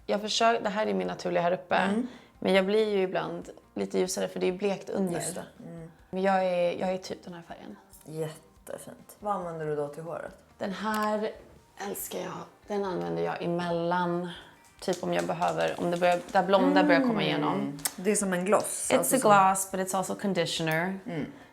jag försöker, det här är min naturliga här uppe. Men jag blir ju ibland lite ljusare för det är blekt under. Men jag är typ den här färgen. Jättefint. Vad använder du då till håret? Den här älskar jag. Den använder jag emellan. Typ om jag behöver, om det börjar, där blonda börjar komma igenom. Det är som en gloss. It's a gloss but it's also conditioner.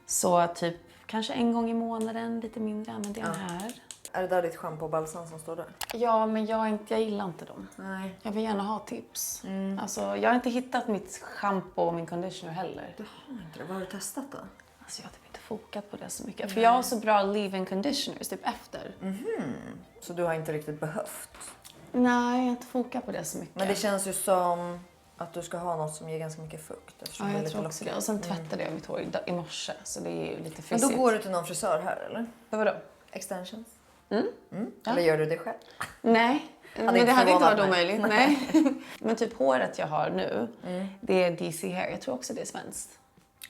Så typ kanske en gång i månaden, lite mindre använder jag den här. Är det där ditt schampo och balsam som står där? Ja, men jag gillar inte dem. Nej. Jag vill gärna ha tips. Alltså, jag har inte hittat mitt schampo och min conditioner heller. Du har inte det. Vad har du testat då? Alltså, jag har typ inte fokat på det så mycket. För jag har så bra leave-in conditioners typ efter. Så du har inte riktigt behövt? Nej, jag har inte fokat på det så mycket. Men det känns ju som att du ska ha något som ger ganska mycket fukt. Ja, jag tror också det. Och sen tvättade jag mitt hår i morse. Så det är ju lite Men fysiskt. då går du till någon frisör här eller? Vadå? Extensions? Ja. Eller gör du det själv? Nej, men inte det hade inte förvånat varit mig. omöjligt. Nej. Men typ håret jag har nu, det är DC Hair. Jag tror också det är svenskt.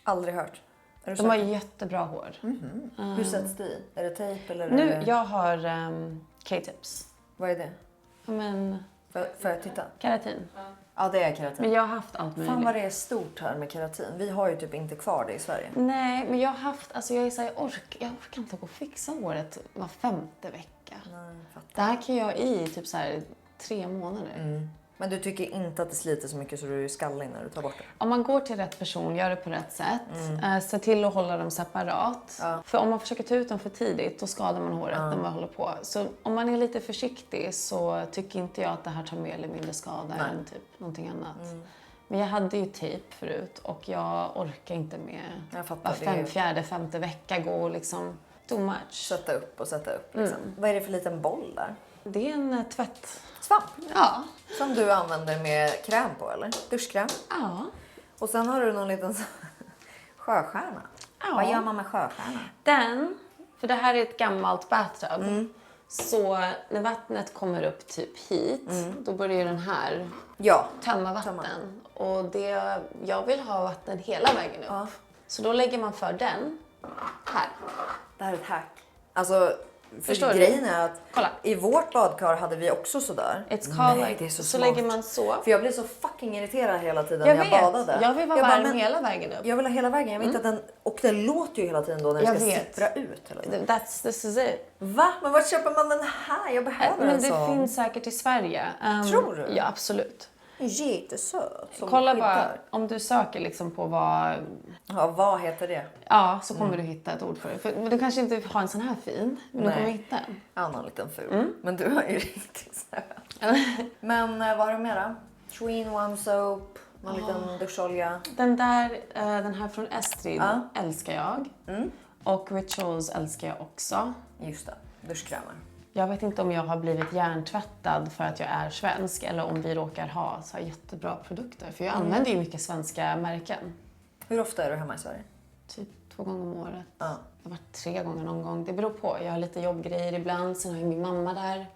Aldrig hört. Är du De har säker? jättebra hår. Hur sätts det i? Är det tejp eller? Nu, är det... jag har K-tips. Vad är det? Men Får jag titta? keratin. Ja, det är keratin. Men jag har haft allt möjligt. Fan vad det är stort här med keratin. Vi har ju typ inte kvar det i Sverige. Nej, men jag har haft, alltså jag är så här, jag orkar inte gå och fixa håret var 5:e vecka. Nej, fattar. Det här kan jag i typ så här 3 månader. Men du tycker inte att det sliter så mycket så du är skallig när du tar bort det? Om man går till rätt person, gör det på rätt sätt, se till att hålla dem separat. För om man försöker ta ut dem för tidigt, då skadar man håret när man håller på. Så om man är lite försiktig så tycker inte jag att det här tar mer eller mindre skada än typ någonting annat. Men jag hade ju tejp förut och jag orkar inte med Jag fattar, var det är- 5:e vecka gå och liksom too much. Sätta upp och sätta upp liksom. Vad är det för liten boll där? Det är en tvätt. Svamp. Ja. Som du använder med kräm på eller? Duschkräm. Ja. Och sen har du någon liten sjöstjärna. Ja. Vad gör man med sjöstjärna? Den, för det här är ett gammalt bathtub. Så när vattnet kommer upp typ hit, då börjar den här Ja. tömma vatten. Och jag vill ha vatten hela vägen upp. Ja. Så då lägger man för den här. Det här är ett hack. Alltså, Förstår du? grejen är att Kolla. i vårt badkar hade vi också sådär. It's called Nej, like, det är så så smart. lägger man så. För jag blev så fucking irriterad hela tiden Jag när vet, jag badade. jag vill vara bara, varm men hela vägen upp. Jag vill ha hela vägen. Jag vet att den, och det låter ju hela tiden då när den Jag ska vet. sippra ut hela tiden. This is it. Va? Men var köper man den här? Jag behöver Men en det sån. finns säkert i Sverige. Tror du? Ja, absolut. Jättesöt. Som Kolla skyddar. bara, om du söker liksom på vad... Ja, vad heter det? Ja, så kommer du hitta ett ord för det. Men du kanske inte har en sån här fin, men du Nej. kommer hitta en. Ja, någon liten ful. Men du har ju riktigt söt. Men vad har du mera? 3-in-1 soap, någon liten duscholja. Den här från Estrid Ja. älskar jag. Och Rituals älskar jag också. Just det, duschkrämer. Jag vet inte om jag har blivit hjärntvättad för att jag är svensk eller om vi råkar ha så här jättebra produkter. För jag använder ju mycket svenska märken. Hur ofta är du hemma i Sverige? Typ 2 gånger om året. Ja. Jag har varit 3 gånger någon gång. Det beror på. Jag har lite jobbgrejer ibland. Sen har jag min mamma där.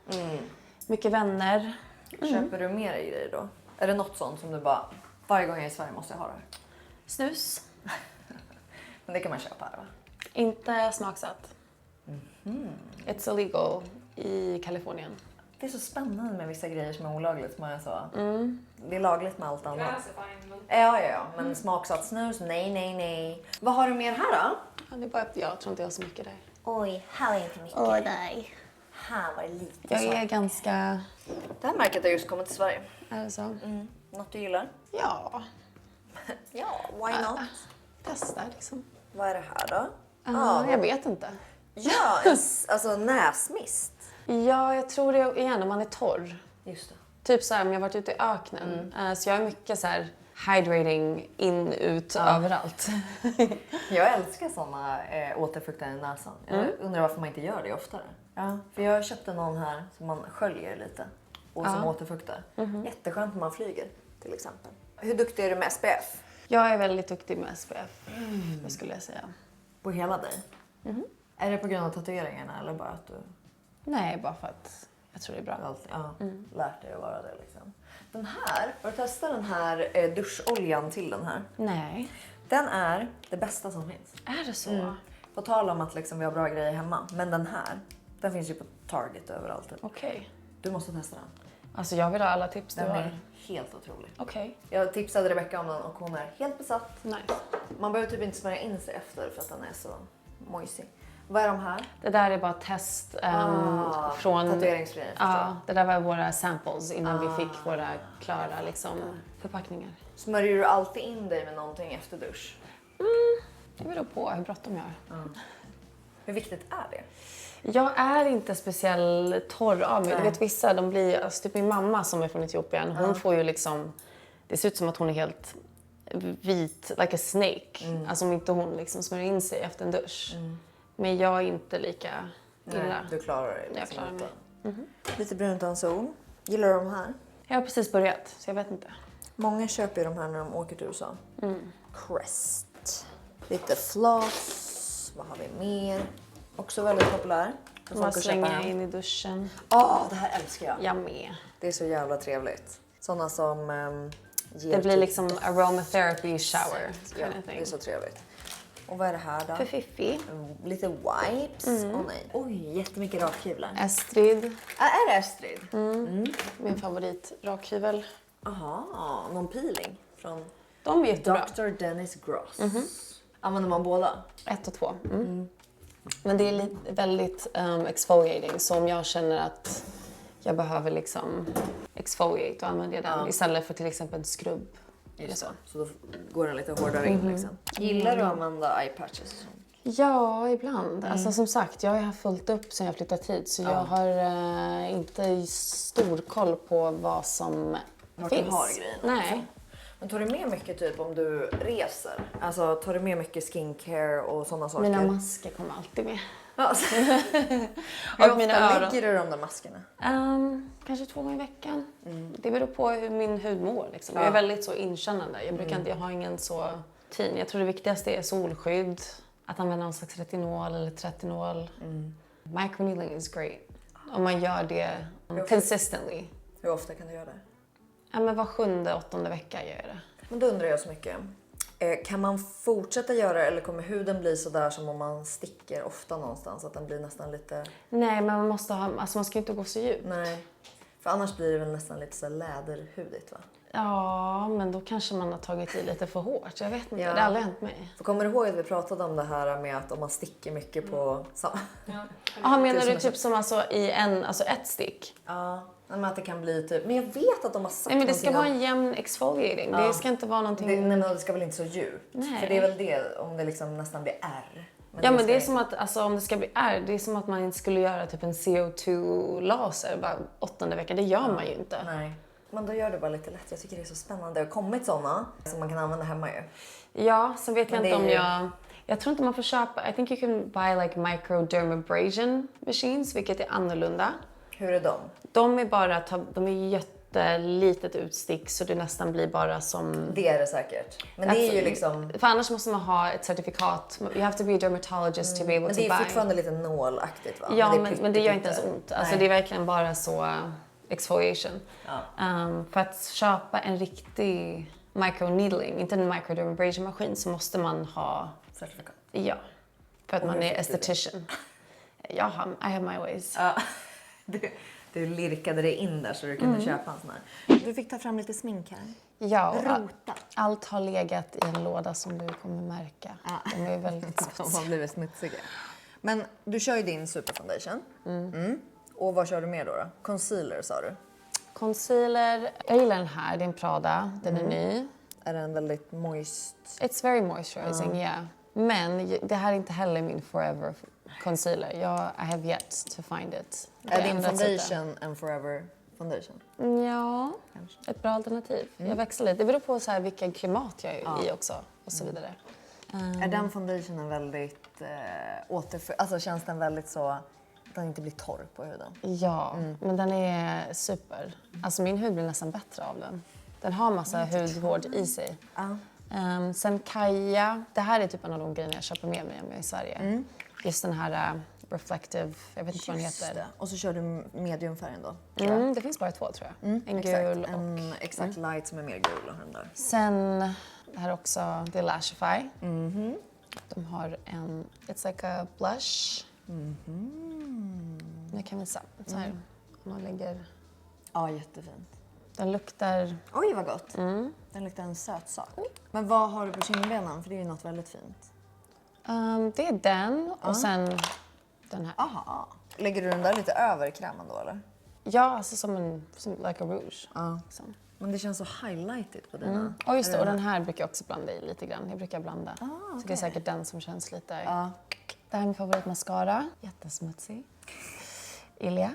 Mycket vänner. Köper du mer grejer då? Är det något sånt som du bara, varje gång jag är i Sverige måste jag ha det? Snus. Men det kan man köpa här va? Inte smaksatt. It's illegal i Kalifornien. Det är så spännande med vissa grejer som är olagligt som är så. Det är lagligt med allt annat. Ja. Men smaksatt snus, nej. Vad har du mer här då? Ja, det är bara att jag tror inte jag har så mycket där. Oj, här är inte mycket. Åh nej. Här var det lite Jag så. är ganska... Det här märket har just kommit till Sverige. Är det så? Något du gillar? Ja. Ja, why not? Testa liksom. Vad är det här då? Jag vet inte. Ja, alltså näsmist. Ja, jag tror det igen om man är torr. Just det. Typ så här om jag har varit ute i öknen. Så jag är mycket så här hydrating in, ut, överallt. Jag älskar såna återfuktare i näsan. Jag undrar varför man inte gör det oftare. Ja, för jag köpte någon här som man sköljer lite och som återfuktar. Jätteskönt när man flyger till exempel. Hur duktig är du med SPF? Jag är väldigt duktig med SPF, det skulle jag säga. På hela dig? Är det på grund av tatueringarna eller bara att du Nej, bara för att jag tror det är bra. alltid lärt dig att vara det liksom? Den här, har du testat den här duscholjan till den här? Nej. Den är det bästa som finns. Är det så? På tal om att liksom vi har bra grejer hemma. Men den här, den finns ju på Target överallt. Typ. Okej. Du måste testa den. Alltså jag vill ha alla tips du Den har. är helt otrolig. Okej. Jag tipsade Rebecca om den och hon är helt besatt. Nice. Man behöver typ inte smörja in sig efter för att den är så moisig. Vad är de här? Det där är bara test från... Tatueringsfria, Ja, det där var våra samples innan vi fick våra klara liksom, förpackningar. Smörjer du alltid in dig med någonting efter dusch? Det beror på hur bråttom jag har. Hur viktigt är det? Jag är inte speciellt torr av mig. Du Nej. vet vissa, de blir, alltså, typ min mamma som är från Etiopien, hon får ju liksom, det ser ut som att hon är helt vit, like a snake. Alltså om inte hon liksom smörjer in sig efter en dusch. Men jag är inte lika illa. Nej, du klarar dig. Jag klarar mig. Lite brunt utan sol. Gillar du de här? Jag har precis börjat, så jag vet inte. Många köper ju de här när de åker till USA. Crest. Lite floss. Vad har vi mer? Också väldigt populär. för folk Man att köpa slänger hem. in i duschen. Det här älskar jag. Jag med. Det är så jävla trevligt. Sådana som ger Det blir typ- liksom aromatherapy shower. Ja, Kind of det är thing. så trevligt. Och vad är det här då? För Fiffi. Lite wipes. Åh nej. Oj, jättemycket rakhyvlar. Estrid. Är det Estrid? Min favorit rakhyvel. Aha, någon peeling från De är jättebra. Dr. Dennis Gross. Använder man båda? 1 och 2. Men det är väldigt exfoliating. Så om jag känner att jag behöver liksom exfoliate, då använder jag den istället för till exempel skrubb. Eller så. Så då går den lite hårdare in liksom. Gillar du att använda eye patches? Ja, ibland. Alltså som sagt, jag har haft fullt upp sen jag flyttat hit. Så jag har inte stor koll på vad som Vart finns. du har grejerna? Nej. Men tar du med mycket typ om du reser? Alltså tar du med mycket skincare och sådana saker? Mina masker kommer alltid med. Alltså. Och Hur mina ofta öron. lägger du de där maskerna? Kanske 2 gånger i veckan. Det beror på hur min hud mår. Liksom. Jag är väldigt så inkännande. Jag brukar inte, jag har ingen så tin. Jag tror det viktigaste är solskydd. Att använda någon slags retinol eller tretinol. Microneedling is great. Om man gör det consistently. Hur ofta kan du göra det? Ja, men var 7:e, 8:e vecka gör jag det. Men då undrar jag så mycket. Kan man fortsätta göra det eller kommer huden bli så där som om man sticker ofta någonstans? Att den blir nästan lite... Nej, men man måste ha, alltså man ska inte gå så djupt. Nej. För annars blir det väl nästan lite så läderhudigt va? Ja, men då kanske man har tagit i lite för hårt. Jag vet inte, Ja. det har aldrig hänt mig. För kommer du ihåg att vi pratade om det här med att om man sticker mycket på samma... Jaha, menar som du en typ som alltså i ett stick? Ja, men att det kan bli typ... Men jag vet att de har sagt Nej, men det ska någonting vara en jämn exfoliating. Det ska inte vara någonting... Nej, men det ska väl inte så djupt? Nej. För det är väl det, om det liksom nästan blir ärr. Ja, men det är ska som att, alltså, om det ska bli ärr, det är som att man skulle göra typ en CO2-laser bara 8:e veckan. Det gör man ju inte. Nej. Men då gör det bara lite lätt. Jag tycker det är så spännande. Det har kommit såna som man kan använda hemma ju. Ja, sen vet jag Men inte det om är ju- jag tror inte man får köpa... I think you can buy like microdermabrasion machines, vilket är annorlunda. Hur är de? De är bara, de är jättelitet utstick så det nästan blir bara som... Det är det säkert. Men det är ju liksom... För annars måste man ha ett certifikat. You have to be a dermatologist to be able Men to det buy. är fortfarande lite nålaktigt va? Ja, är men det gör inte ens pytte. ont. Alltså, Nej. det är verkligen bara så exfoliation. Ja. För att köpa en riktig microneedling, inte en microdermabrasion-maskin, så måste man ha... Certifikat. Ja, för att man hur är fick du det? esthetician. I have my ways. Ja. Du lirkade dig in där så du kunde köpa en sån här. Du fick ta fram lite smink här. Ja, och Rota. allt har legat i en låda som du kommer märka. De är väldigt De smutsiga. har blivit smutsiga. Men du kör ju din superfoundation. Och vad kör du mer då? Concealer sa du. Concealer, jag gillar den här. Det är en Prada. Den är ny. Är den väldigt moist? It's very moisturizing, yeah. Men det här är inte heller min forever concealer. I have yet to find it. Det Är din ändras lite. foundation en forever foundation? Ja, ett bra alternativ. Jag växlar lite. Det beror på så här vilken klimat jag är i också och så vidare. Är den foundationen väldigt alltså känns den väldigt så att den inte blir torr på huden? Ja, men den är super. Alltså min hud blir nästan bättre av den. Den har massa hudvård i sig. Sen Kaja, det här är typ en av de grejerna jag köper med mig om jag är i Sverige. Just den här reflective, jag vet inte vad den heter. det. Och så kör du mediumfärgen då? tror jag. Det finns bara 2 tror jag. En Exakt. gul och... En exakt light som är mer gul och den där. Sen, det här också, det är Lashify. De har en, it's like a blush. Jag kan visa. Så här, man lägger... Ja, jättefint. Den luktar... Oj, vad gott. Den luktar en söt sak. Men vad har du på kindbenen? För det är ju något väldigt fint. Det är den och sen den här. Aha. Lägger du den där lite över krämen då, eller? Ja, alltså som like a rouge. Ja. Liksom. Men det känns så highlighted på dina. Och just det, och den här brukar jag också blanda i lite grann. Jag brukar blanda. Okay. Så det är säkert den som känns lite... Ja. Det här är min favoritmascara. Jättesmutsig. Ilia.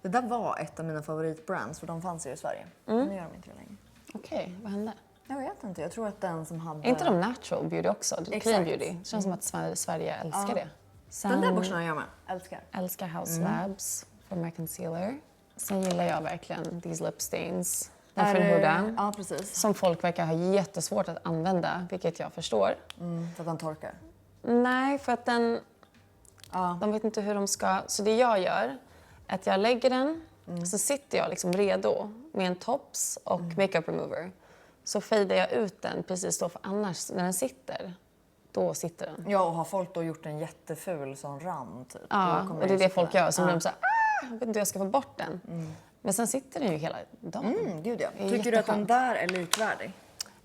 Det där var ett av mina favoritbrands, för de fanns ju i Sverige. Nu gör de inte det längre. Okej, vad hände? Jag vet inte, jag tror att den som hade... Är inte de natural beauty också? Exakt. Clean beauty. Det känns som att Sverige älskar det. Sen Den där börsen har jag med. Älskar. älskar House Labs för My Concealer. Sen gillar jag verkligen These Lip Stains. Den från Huda. Ja, precis. Som folk verkar ha jättesvårt att använda, vilket jag förstår. För att den torkar. Nej, för att den... Ja. De vet inte hur de ska... Så det jag gör är att jag lägger den, så sitter jag liksom redo med en tops och makeup remover. Så fejdar jag ut den precis då, för annars när den sitter, då sitter den. Ja, och har folk då gjort en jätteful sån rand typ? Ja, då kommer och det är det folk gör. Så Ja. blir de så här, jag vet inte hur jag ska få bort den. Men sen sitter den ju hela dagen. Gud ja. Det är Tycker du att den jätteskönt. där är likvärdig?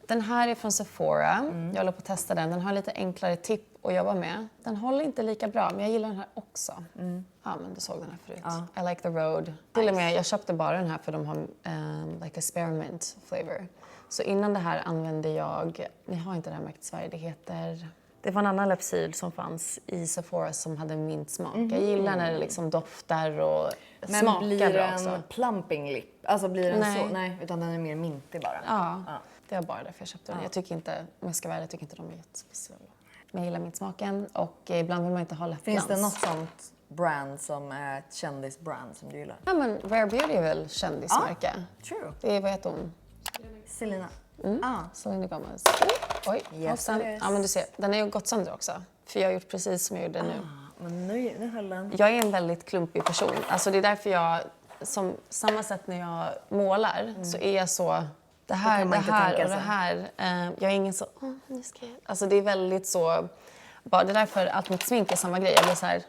Den här är från Sephora. Jag håller på att testa den. Den har lite enklare tipp att jobba med. Den håller inte lika bra, men jag gillar den här också. Ja, men du såg den här förut. I like the road. Till och med, jag köpte bara den här för de har like a spearmint flavor. Så innan det här använde jag, ni har inte det här märkt i Sverige, det heter... Det var en annan läppsyl som fanns i Sephora som hade mintsmak. Jag gillar när det liksom doftar och Men smakar blir bra den också. plumping lip? Alltså blir den Nej. så? Nej, utan den är mer mintig bara. Ja, det var bara därför jag köpte den. Jag tycker inte, om jag ska vara ärlig, jag tycker inte de är jättespeciella. Men jag gillar mintsmaken och ibland vill man inte ha läppglans. Finns det något sånt brand som är ett kändisbrand som du gillar? Ja, men Rare Beauty är väl kändismärke. True. Det är, vad heter hon? Selena. Selena Gomez. Oj, Yes, hoppsan. it is. Ja, men du ser, den har ju gått sönder också. För jag har gjort precis som jag gjorde nu. Men nu höll den. Jag är en väldigt klumpig person. Alltså det är därför jag, som samma sätt när jag målar, så är jag så... Det här, kan det man inte här tänka och det sig. här. Jag är ingen så... nu ska jag... Alltså det är väldigt så... Bara, det är därför allt mitt smink är samma grej. Jag blir så här...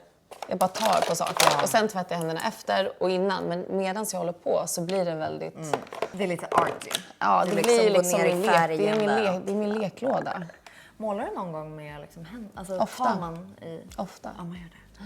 Jag bara tar på saker. Och sen tvättar jag händerna efter och innan. Men medan jag håller på så blir det väldigt... Det är lite arty. Ja, det Du blir ju går liksom ner i min lek. Det är färgen där. det är min leklåda. Målar du någon gång med liksom händer? Alltså Ofta. tar man i... Ofta. Ja, man gör det.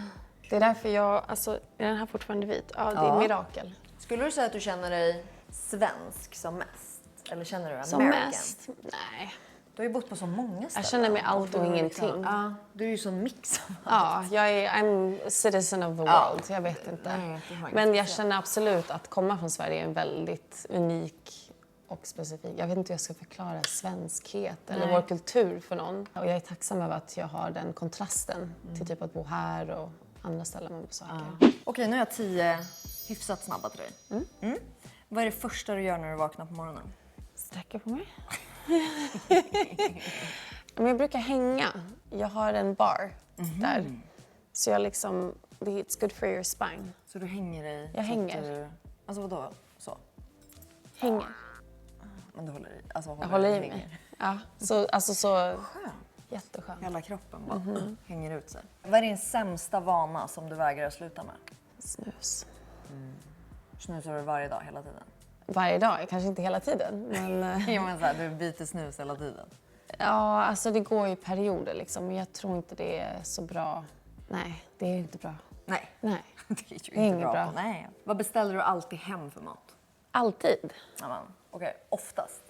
Det är därför jag... Alltså, är den här fortfarande vit? Ja, det är Ja. mirakel. Skulle du säga att du känner dig svensk som mest? Eller känner du Som American? mest? Nej. Du har ju bott på så många ställen. Jag känner mig allt och Du är ingenting. Ja, du är ju sån mix av Ja, I'm a citizen of the world. Jag vet inte. Nej, det har jag Men inte jag sett. känner absolut att komma från Sverige är en väldigt unik och specifik. Jag vet inte hur jag ska förklara svenskhet eller vår kultur för någon. Och jag är tacksam över att jag har den kontrasten till typ att bo här och andra ställen man besöker. Okej, nu har jag 10 hyfsat snabba till dig. Vad är det första du gör när du vaknar på morgonen? Sträcker på mig. Men jag brukar hänga. Jag har en bar där. Så jag liksom, it's good for your spine. Så du hänger dig? Jag så hänger. Att du, alltså vadå? Så? Hänger. Men du håller i? Alltså, Jag håller i hänger. mig. Ja, så, alltså så Skönt. jätteskönt. Hela kroppen bara hänger ut sig. Vad är din sämsta vana som du vägrar att sluta med? Snus. Snusar du varje dag, hela tiden? Varje dag, kanske inte hela tiden. Men Jo, men så här, du biter snus hela tiden. ja, alltså det går i perioder liksom. Men jag tror inte det är så bra. Nej, det är inte bra. Nej, Nej, det är ju Det är inte inget bra. bra. På. Nej. Vad beställer du alltid hem för mat? alltid. Ja, men, okej, oftast.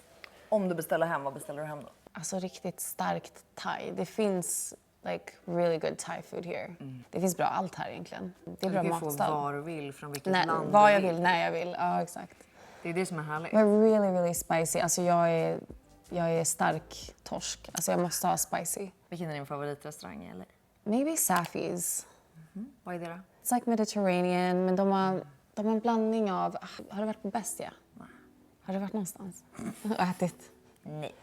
Om du beställer hem, vad beställer du hem då? Alltså riktigt starkt thai. Det finns like really good thai food here. Det finns bra allt här egentligen. Det är bra Du kan få matstall. vad du vill från vilket Nej, land vad du jag vill. vill, när jag vill. Ja, exakt. Det är det som är härligt. Men really spicy. Alltså jag är stark torsk. Alltså jag måste ha spicy. Vilken är din favoritrestaurang eller? Maybe Safi's. Vad är det då? It's like Mediterranean, men de har en blandning av... Har du varit på Bestia? Har du varit någonstans? Och ätit? Nej.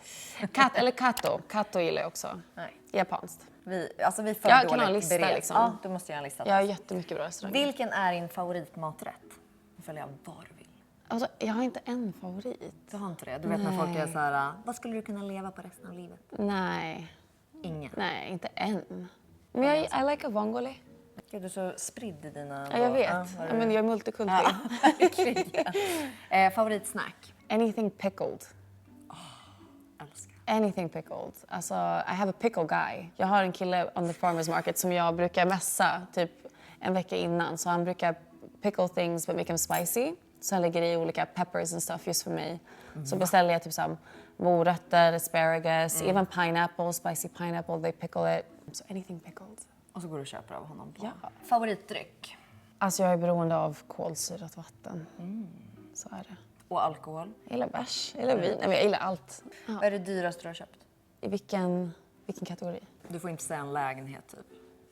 Eller Kato. Kato gillar jag också. Nej. Japanskt. Vi är för Jag dåligt kan ha en lista, beredda. liksom. Ja, du måste göra en lista. Jag har jättemycket bra restauranger. Vilken är din favoritmaträtt? Nu följer jag vad du vill. Alltså, jag har inte en favorit. Du har inte det? Du vet när folk är så här, vad skulle du kunna leva på resten av livet? Nej. Ingen? Nej, inte än. Men I like a vongole. Gud, du är så spridd i dina... Ja, jag vet. Ja, Men jag är multikulti. Favoritsnack? Anything pickled. Älskar. Anything pickled. Alltså, I have a pickle guy. Jag har en kille on the farmers market som jag brukar mässa typ en vecka innan. Så han brukar pickle things but make them spicy. Så han lägger i olika peppers and stuff just för mig. Så beställer jag typ så morötter, asparagus, even pineapple, spicy pineapple, they pickle it. So anything pickled. Och så går du och köper av honom på. Ja. Favoritdryck? Alltså jag är beroende av kolsyrat vatten. Så är det. Och alkohol? Jag gillar bärs, jag gillar vin, nej, men jag gillar allt. Ja. Vad är det dyraste du har köpt? I vilken kategori? Du får inte säga en lägenhet typ.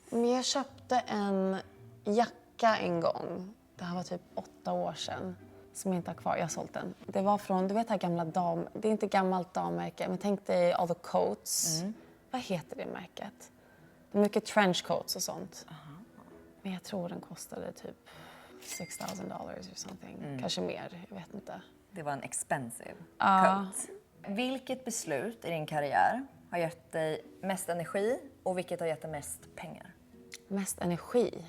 Men jag köpte en jacka en gång. Det här var typ 8 år sedan. Som jag inte har kvar. Jag har sålt den. Det var från, du vet det här gamla det är inte gammalt dammärke. Men tänk dig all the coats. Vad heter det märket? Det är mycket trenchcoats och sånt. Men jag tror den kostade typ $6,000 or something. Kanske mer, jag vet inte. Det var en expensive coat. Vilket beslut i din karriär har gett dig mest energi och vilket har gett dig mest pengar? Mest energi?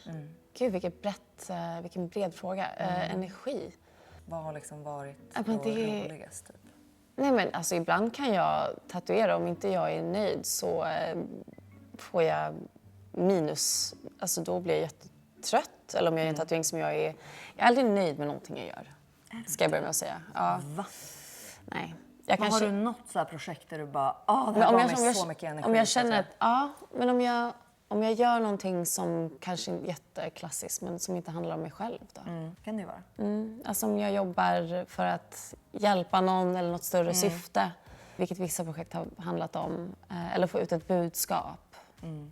Gud, vilken bred fråga. Energi? Vad har liksom varit roligast? Typ? Nej, men alltså ibland kan jag tatuera. Om inte jag är nöjd så får jag minus. Alltså då blir jag jättetrött. Eller om jag gör en tatuering som jag är aldrig nöjd med någonting jag gör. Ska jag börja med att säga. Ja. Va? Nej. Har du något så här projekt där du bara, det här gav mig så mycket energi? Om jag känner att, men om jag gör någonting som kanske är jätteklassiskt men som inte handlar om mig själv då. Kan det vara? Alltså om jag jobbar för att hjälpa någon eller något större syfte, vilket vissa projekt har handlat om, eller få ut ett budskap,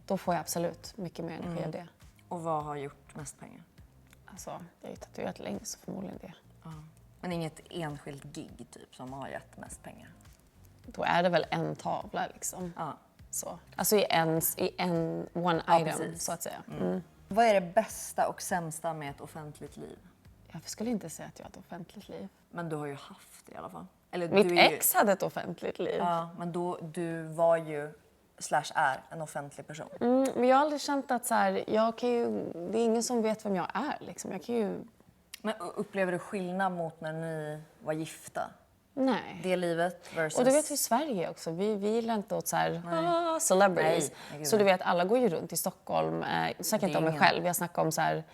då får jag absolut mycket mer energi av det. Och vad har gjort mest pengar? Alltså, jag har ju tatuerat länge så förmodligen det. Men inget enskilt gig typ som har gett mest pengar? Då är det väl en tavla liksom. Ja. Så. Alltså i en one item precis. så att säga. Vad är det bästa och sämsta med ett offentligt liv? Jag skulle inte säga att jag har ett offentligt liv. Men du har ju haft det i alla fall. Eller, Mitt du är ex hade ett offentligt liv. Ja, men du var ju / är en offentlig person. Men jag har aldrig känt att så här, det är ingen som vet vem jag är. Liksom. Jag kan ju... Men upplever du skillnad mot när ni var gifta? Nej. Det livet versus... Och du vet hur Sverige också, vi gillar inte åt så här, celebrities. Nej, så du vet, alla går ju runt i Stockholm. Jag snackar inte om mig ingen- själv, jag snackar om så här,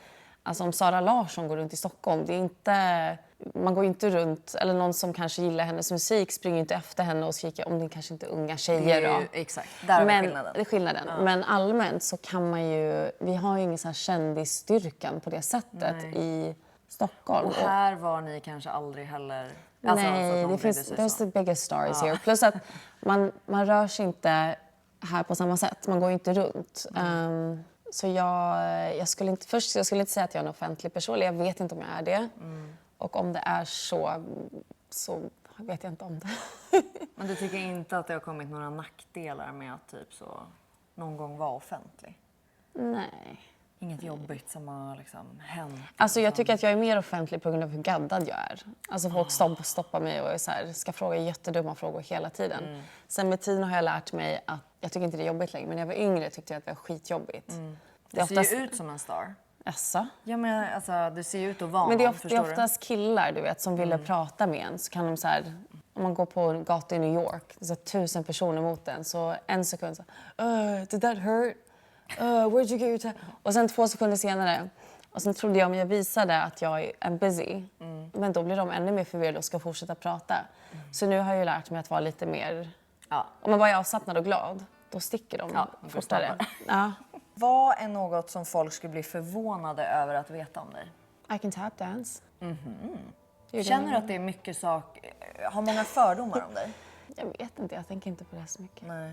alltså om Sara Larsson går runt i Stockholm. Det är inte, man går ju inte runt, eller någon som kanske gillar hennes musik springer inte efter henne och skriker om det kanske inte är unga tjejer Det är då. ju, exakt, där har vi skillnaden. Det är skillnaden. Ja. Men allmänt så kan man ju, vi har ju ingen så här kändisstyrkan på det sättet i Stockholm. Och här var ni kanske aldrig heller... Alltså, så att Nej, någon det finns brydde sig the biggest stars Ja. here. Plus att man rör sig inte här på samma sätt. Man går ju inte runt. Så jag skulle inte säga att jag är en offentlig person. Jag vet inte om jag är det. Och om det är så vet jag inte om det. Men du tycker inte att det har kommit några nackdelar med att typ så någon gång vara offentlig? Nej. Inget jobbigt som har liksom hänt? Alltså jag tycker att jag är mer offentlig på grund av hur gaddad jag är. Alltså folk stoppar mig och är så här, ska fråga jättedumma frågor hela tiden. Sen med tiden har jag lärt mig att jag tycker inte det är jobbigt längre. Men när jag var yngre tyckte jag att det var skitjobbigt. Du ser ju ut som en star. Jaså? Ja, men alltså, du ser ju ut att vara Men det någon, är förstår oftast killar du vet, som ville prata med en. Så kan de så här, om man går på gatan i New York, det är så 1000 personer mot en. Så en sekund så did that hurt? Where'd you get your Och sen 2 sekunder senare. Och sen trodde jag om jag visade att jag är busy. Men då blir de ännu mer förvirrade och ska fortsätta prata. Så nu har jag ju lärt mig att vara lite mer... Ja. Om man bara är avslappnad och glad, då sticker de fortare. Ja. Vad är något som folk skulle bli förvånade över att veta om dig? I can tap dance. Känner du att det är mycket har många fördomar om dig? Jag vet inte, jag tänker inte på det så mycket. Nej,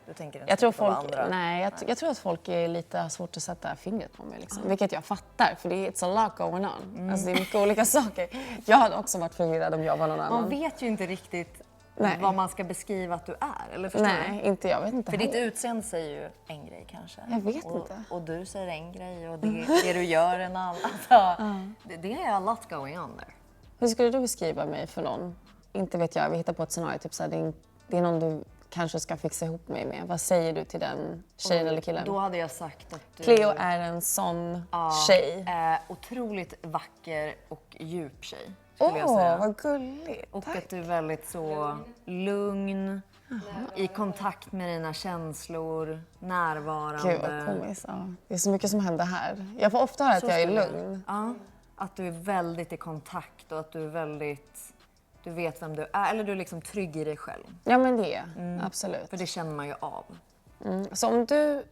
du tänker inte Jag tror, på vad folk, andra... nej, jag tror att folk är lite svårt att sätta fingret på mig. Liksom. Vilket jag fattar, för det är it's a lot going on. Alltså, det är mycket olika saker. Jag hade också varit förvirrad om jag var någon annan. Man vet ju inte riktigt Nej. vad man ska beskriva att du är, eller förstår Nej, du? inte jag. Vet inte För heller. ditt utseende säger ju en grej kanske. Jag vet och, inte. Och du säger en grej och det du gör en annan. Alltså, det är a lot going on there. Hur skulle du beskriva mig för någon? Inte vet jag, vi hittar på ett scenario. Typ så här, det är någon du kanske ska fixa ihop mig med? Vad säger du till den tjejen eller killen? Då hade jag sagt att du... Cleo är en sån tjej. Otroligt vacker och djup tjej, skulle jag Åh, säga. vad gulligt. Och Tack. att du är väldigt så lugn, i kontakt med dina känslor, närvarande. Gud vad komiskt. Ja. Det är så mycket som händer här. Jag får ofta höra att jag är lugn. Ja, att du är väldigt i kontakt och att du är väldigt... Du vet vem du är, eller du är liksom trygg i dig själv. Ja men det, absolut. För det känner man ju av. Så om du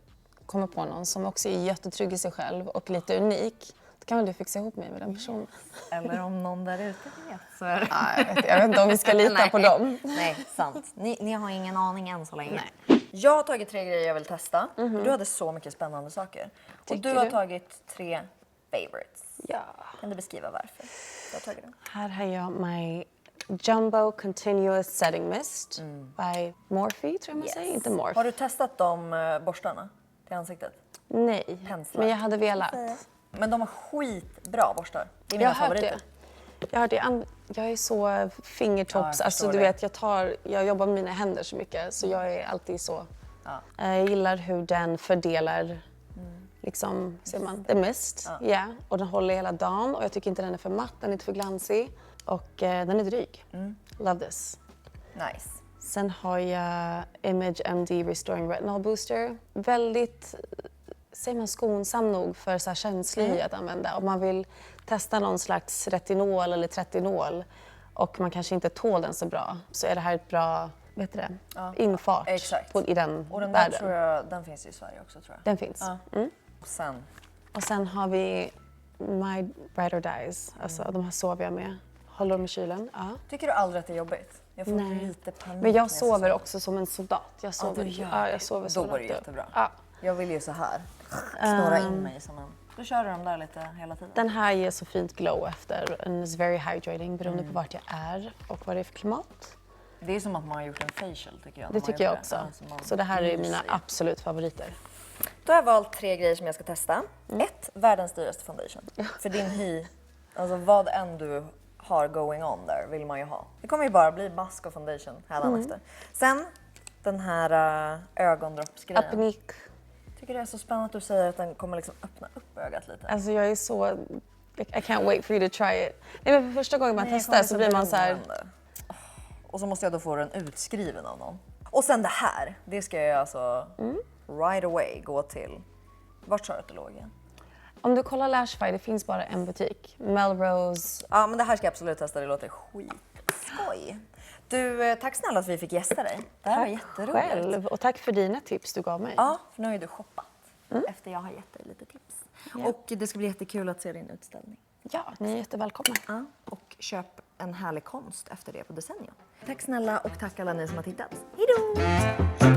kommer på någon som också är jättetrygg i sig själv och lite unik, då kan väl du fixa ihop mig med den personen? Eller om någon där ute vet så är det... Jag vet inte om vi ska lita på dem. Nej, sant. Ni har ingen aning än så länge. Jag har tagit 3 grejer jag vill testa. Du hade så mycket spännande saker. Och Tycker du har du? tagit 3 favorites. Ja. Kan du beskriva varför du har tagit dem? Här har jag My Jumbo Continuous Setting Mist by Morphe, tror jag man säger. Inte Morphe. Har du testat de borstarna till ansiktet? Nej, Penslar. men jag hade velat. Men de har skitbra borstar. Det är Jag mina har hört favoriter. det. Jag har det. Jag är så fingertopps. Ja, jag alltså, förstår du det. vet, jag jobbar med mina händer så mycket så jag är alltid så. Jag gillar hur den fördelar liksom, ser man, the mist. Ja. Och den håller hela dagen och jag tycker inte den är för matt, den är inte för glansig. Och den är dryg. Love this. Nice. Sen har jag Image MD Restoring Retinol Booster. Väldigt, säger man, skonsam nog för så här känslig hy att använda. Om man vill testa någon slags retinol eller tretinol och man kanske inte tål den så bra så är det här ett bra, vet du det, infart Exakt. i den Och den där världen. tror jag, den finns i Sverige också tror jag. Den finns. Ja. Och sen, Och sen har vi My Bright or Dies. Alltså de här sover jag med. Håller dem i kylen. Ja. tycker du aldrig att det är jobbigt? Jag får Nej. lite panik. Men när jag ser sover så. också som en soldat. Jag sover, du gör jag sover så Då var det rakt upp. jättebra. Ja. Jag vill ju så här snurra in mig som en... Då kör du dem där lite hela tiden. Den här ger så fint glow efter. And is very hydrating beroende på vart jag är och vad det är för klimat. Det är som att man har gjort en facial tycker jag. när Det man tycker jag gjort också. Alltså, man Så det här är bryr mina sig. absolut favoriter. Då har jag valt 3 grejer som jag ska testa. 1. Världens dyraste foundation. För din hy, alltså vad än du har going on där vill man ju ha. Det kommer ju bara bli mask och foundation hädanefter. Sen den här ögondroppsgrejen. Apnique. Tycker det är så spännande att du säger att den kommer liksom öppna upp ögat lite. Alltså jag är så... I can't wait for you to try it. Nej, men för första gången man testar så blir man så här... Och så måste jag då få den utskriven av någon. Och sen det här, det ska jag alltså right away gå till. Vart sa du att det låg igen? Om du kollar Lashify, det finns bara en butik. Melrose. Ja, men det här ska jag absolut testa. Det låter skitskoj. Du, tack snälla att vi fick gästa dig. Det här var jätteroligt. Själv. Och tack för dina tips du gav mig. Ja, för nu har ju du shoppat efter jag har gett dig lite tips. Ja. Och det ska bli jättekul att se din utställning. Ja, ni är jättevälkomna. Ja, och köp en härlig konst efter det på Desennium. Tack snälla och tack alla ni som har tittat. Hej då!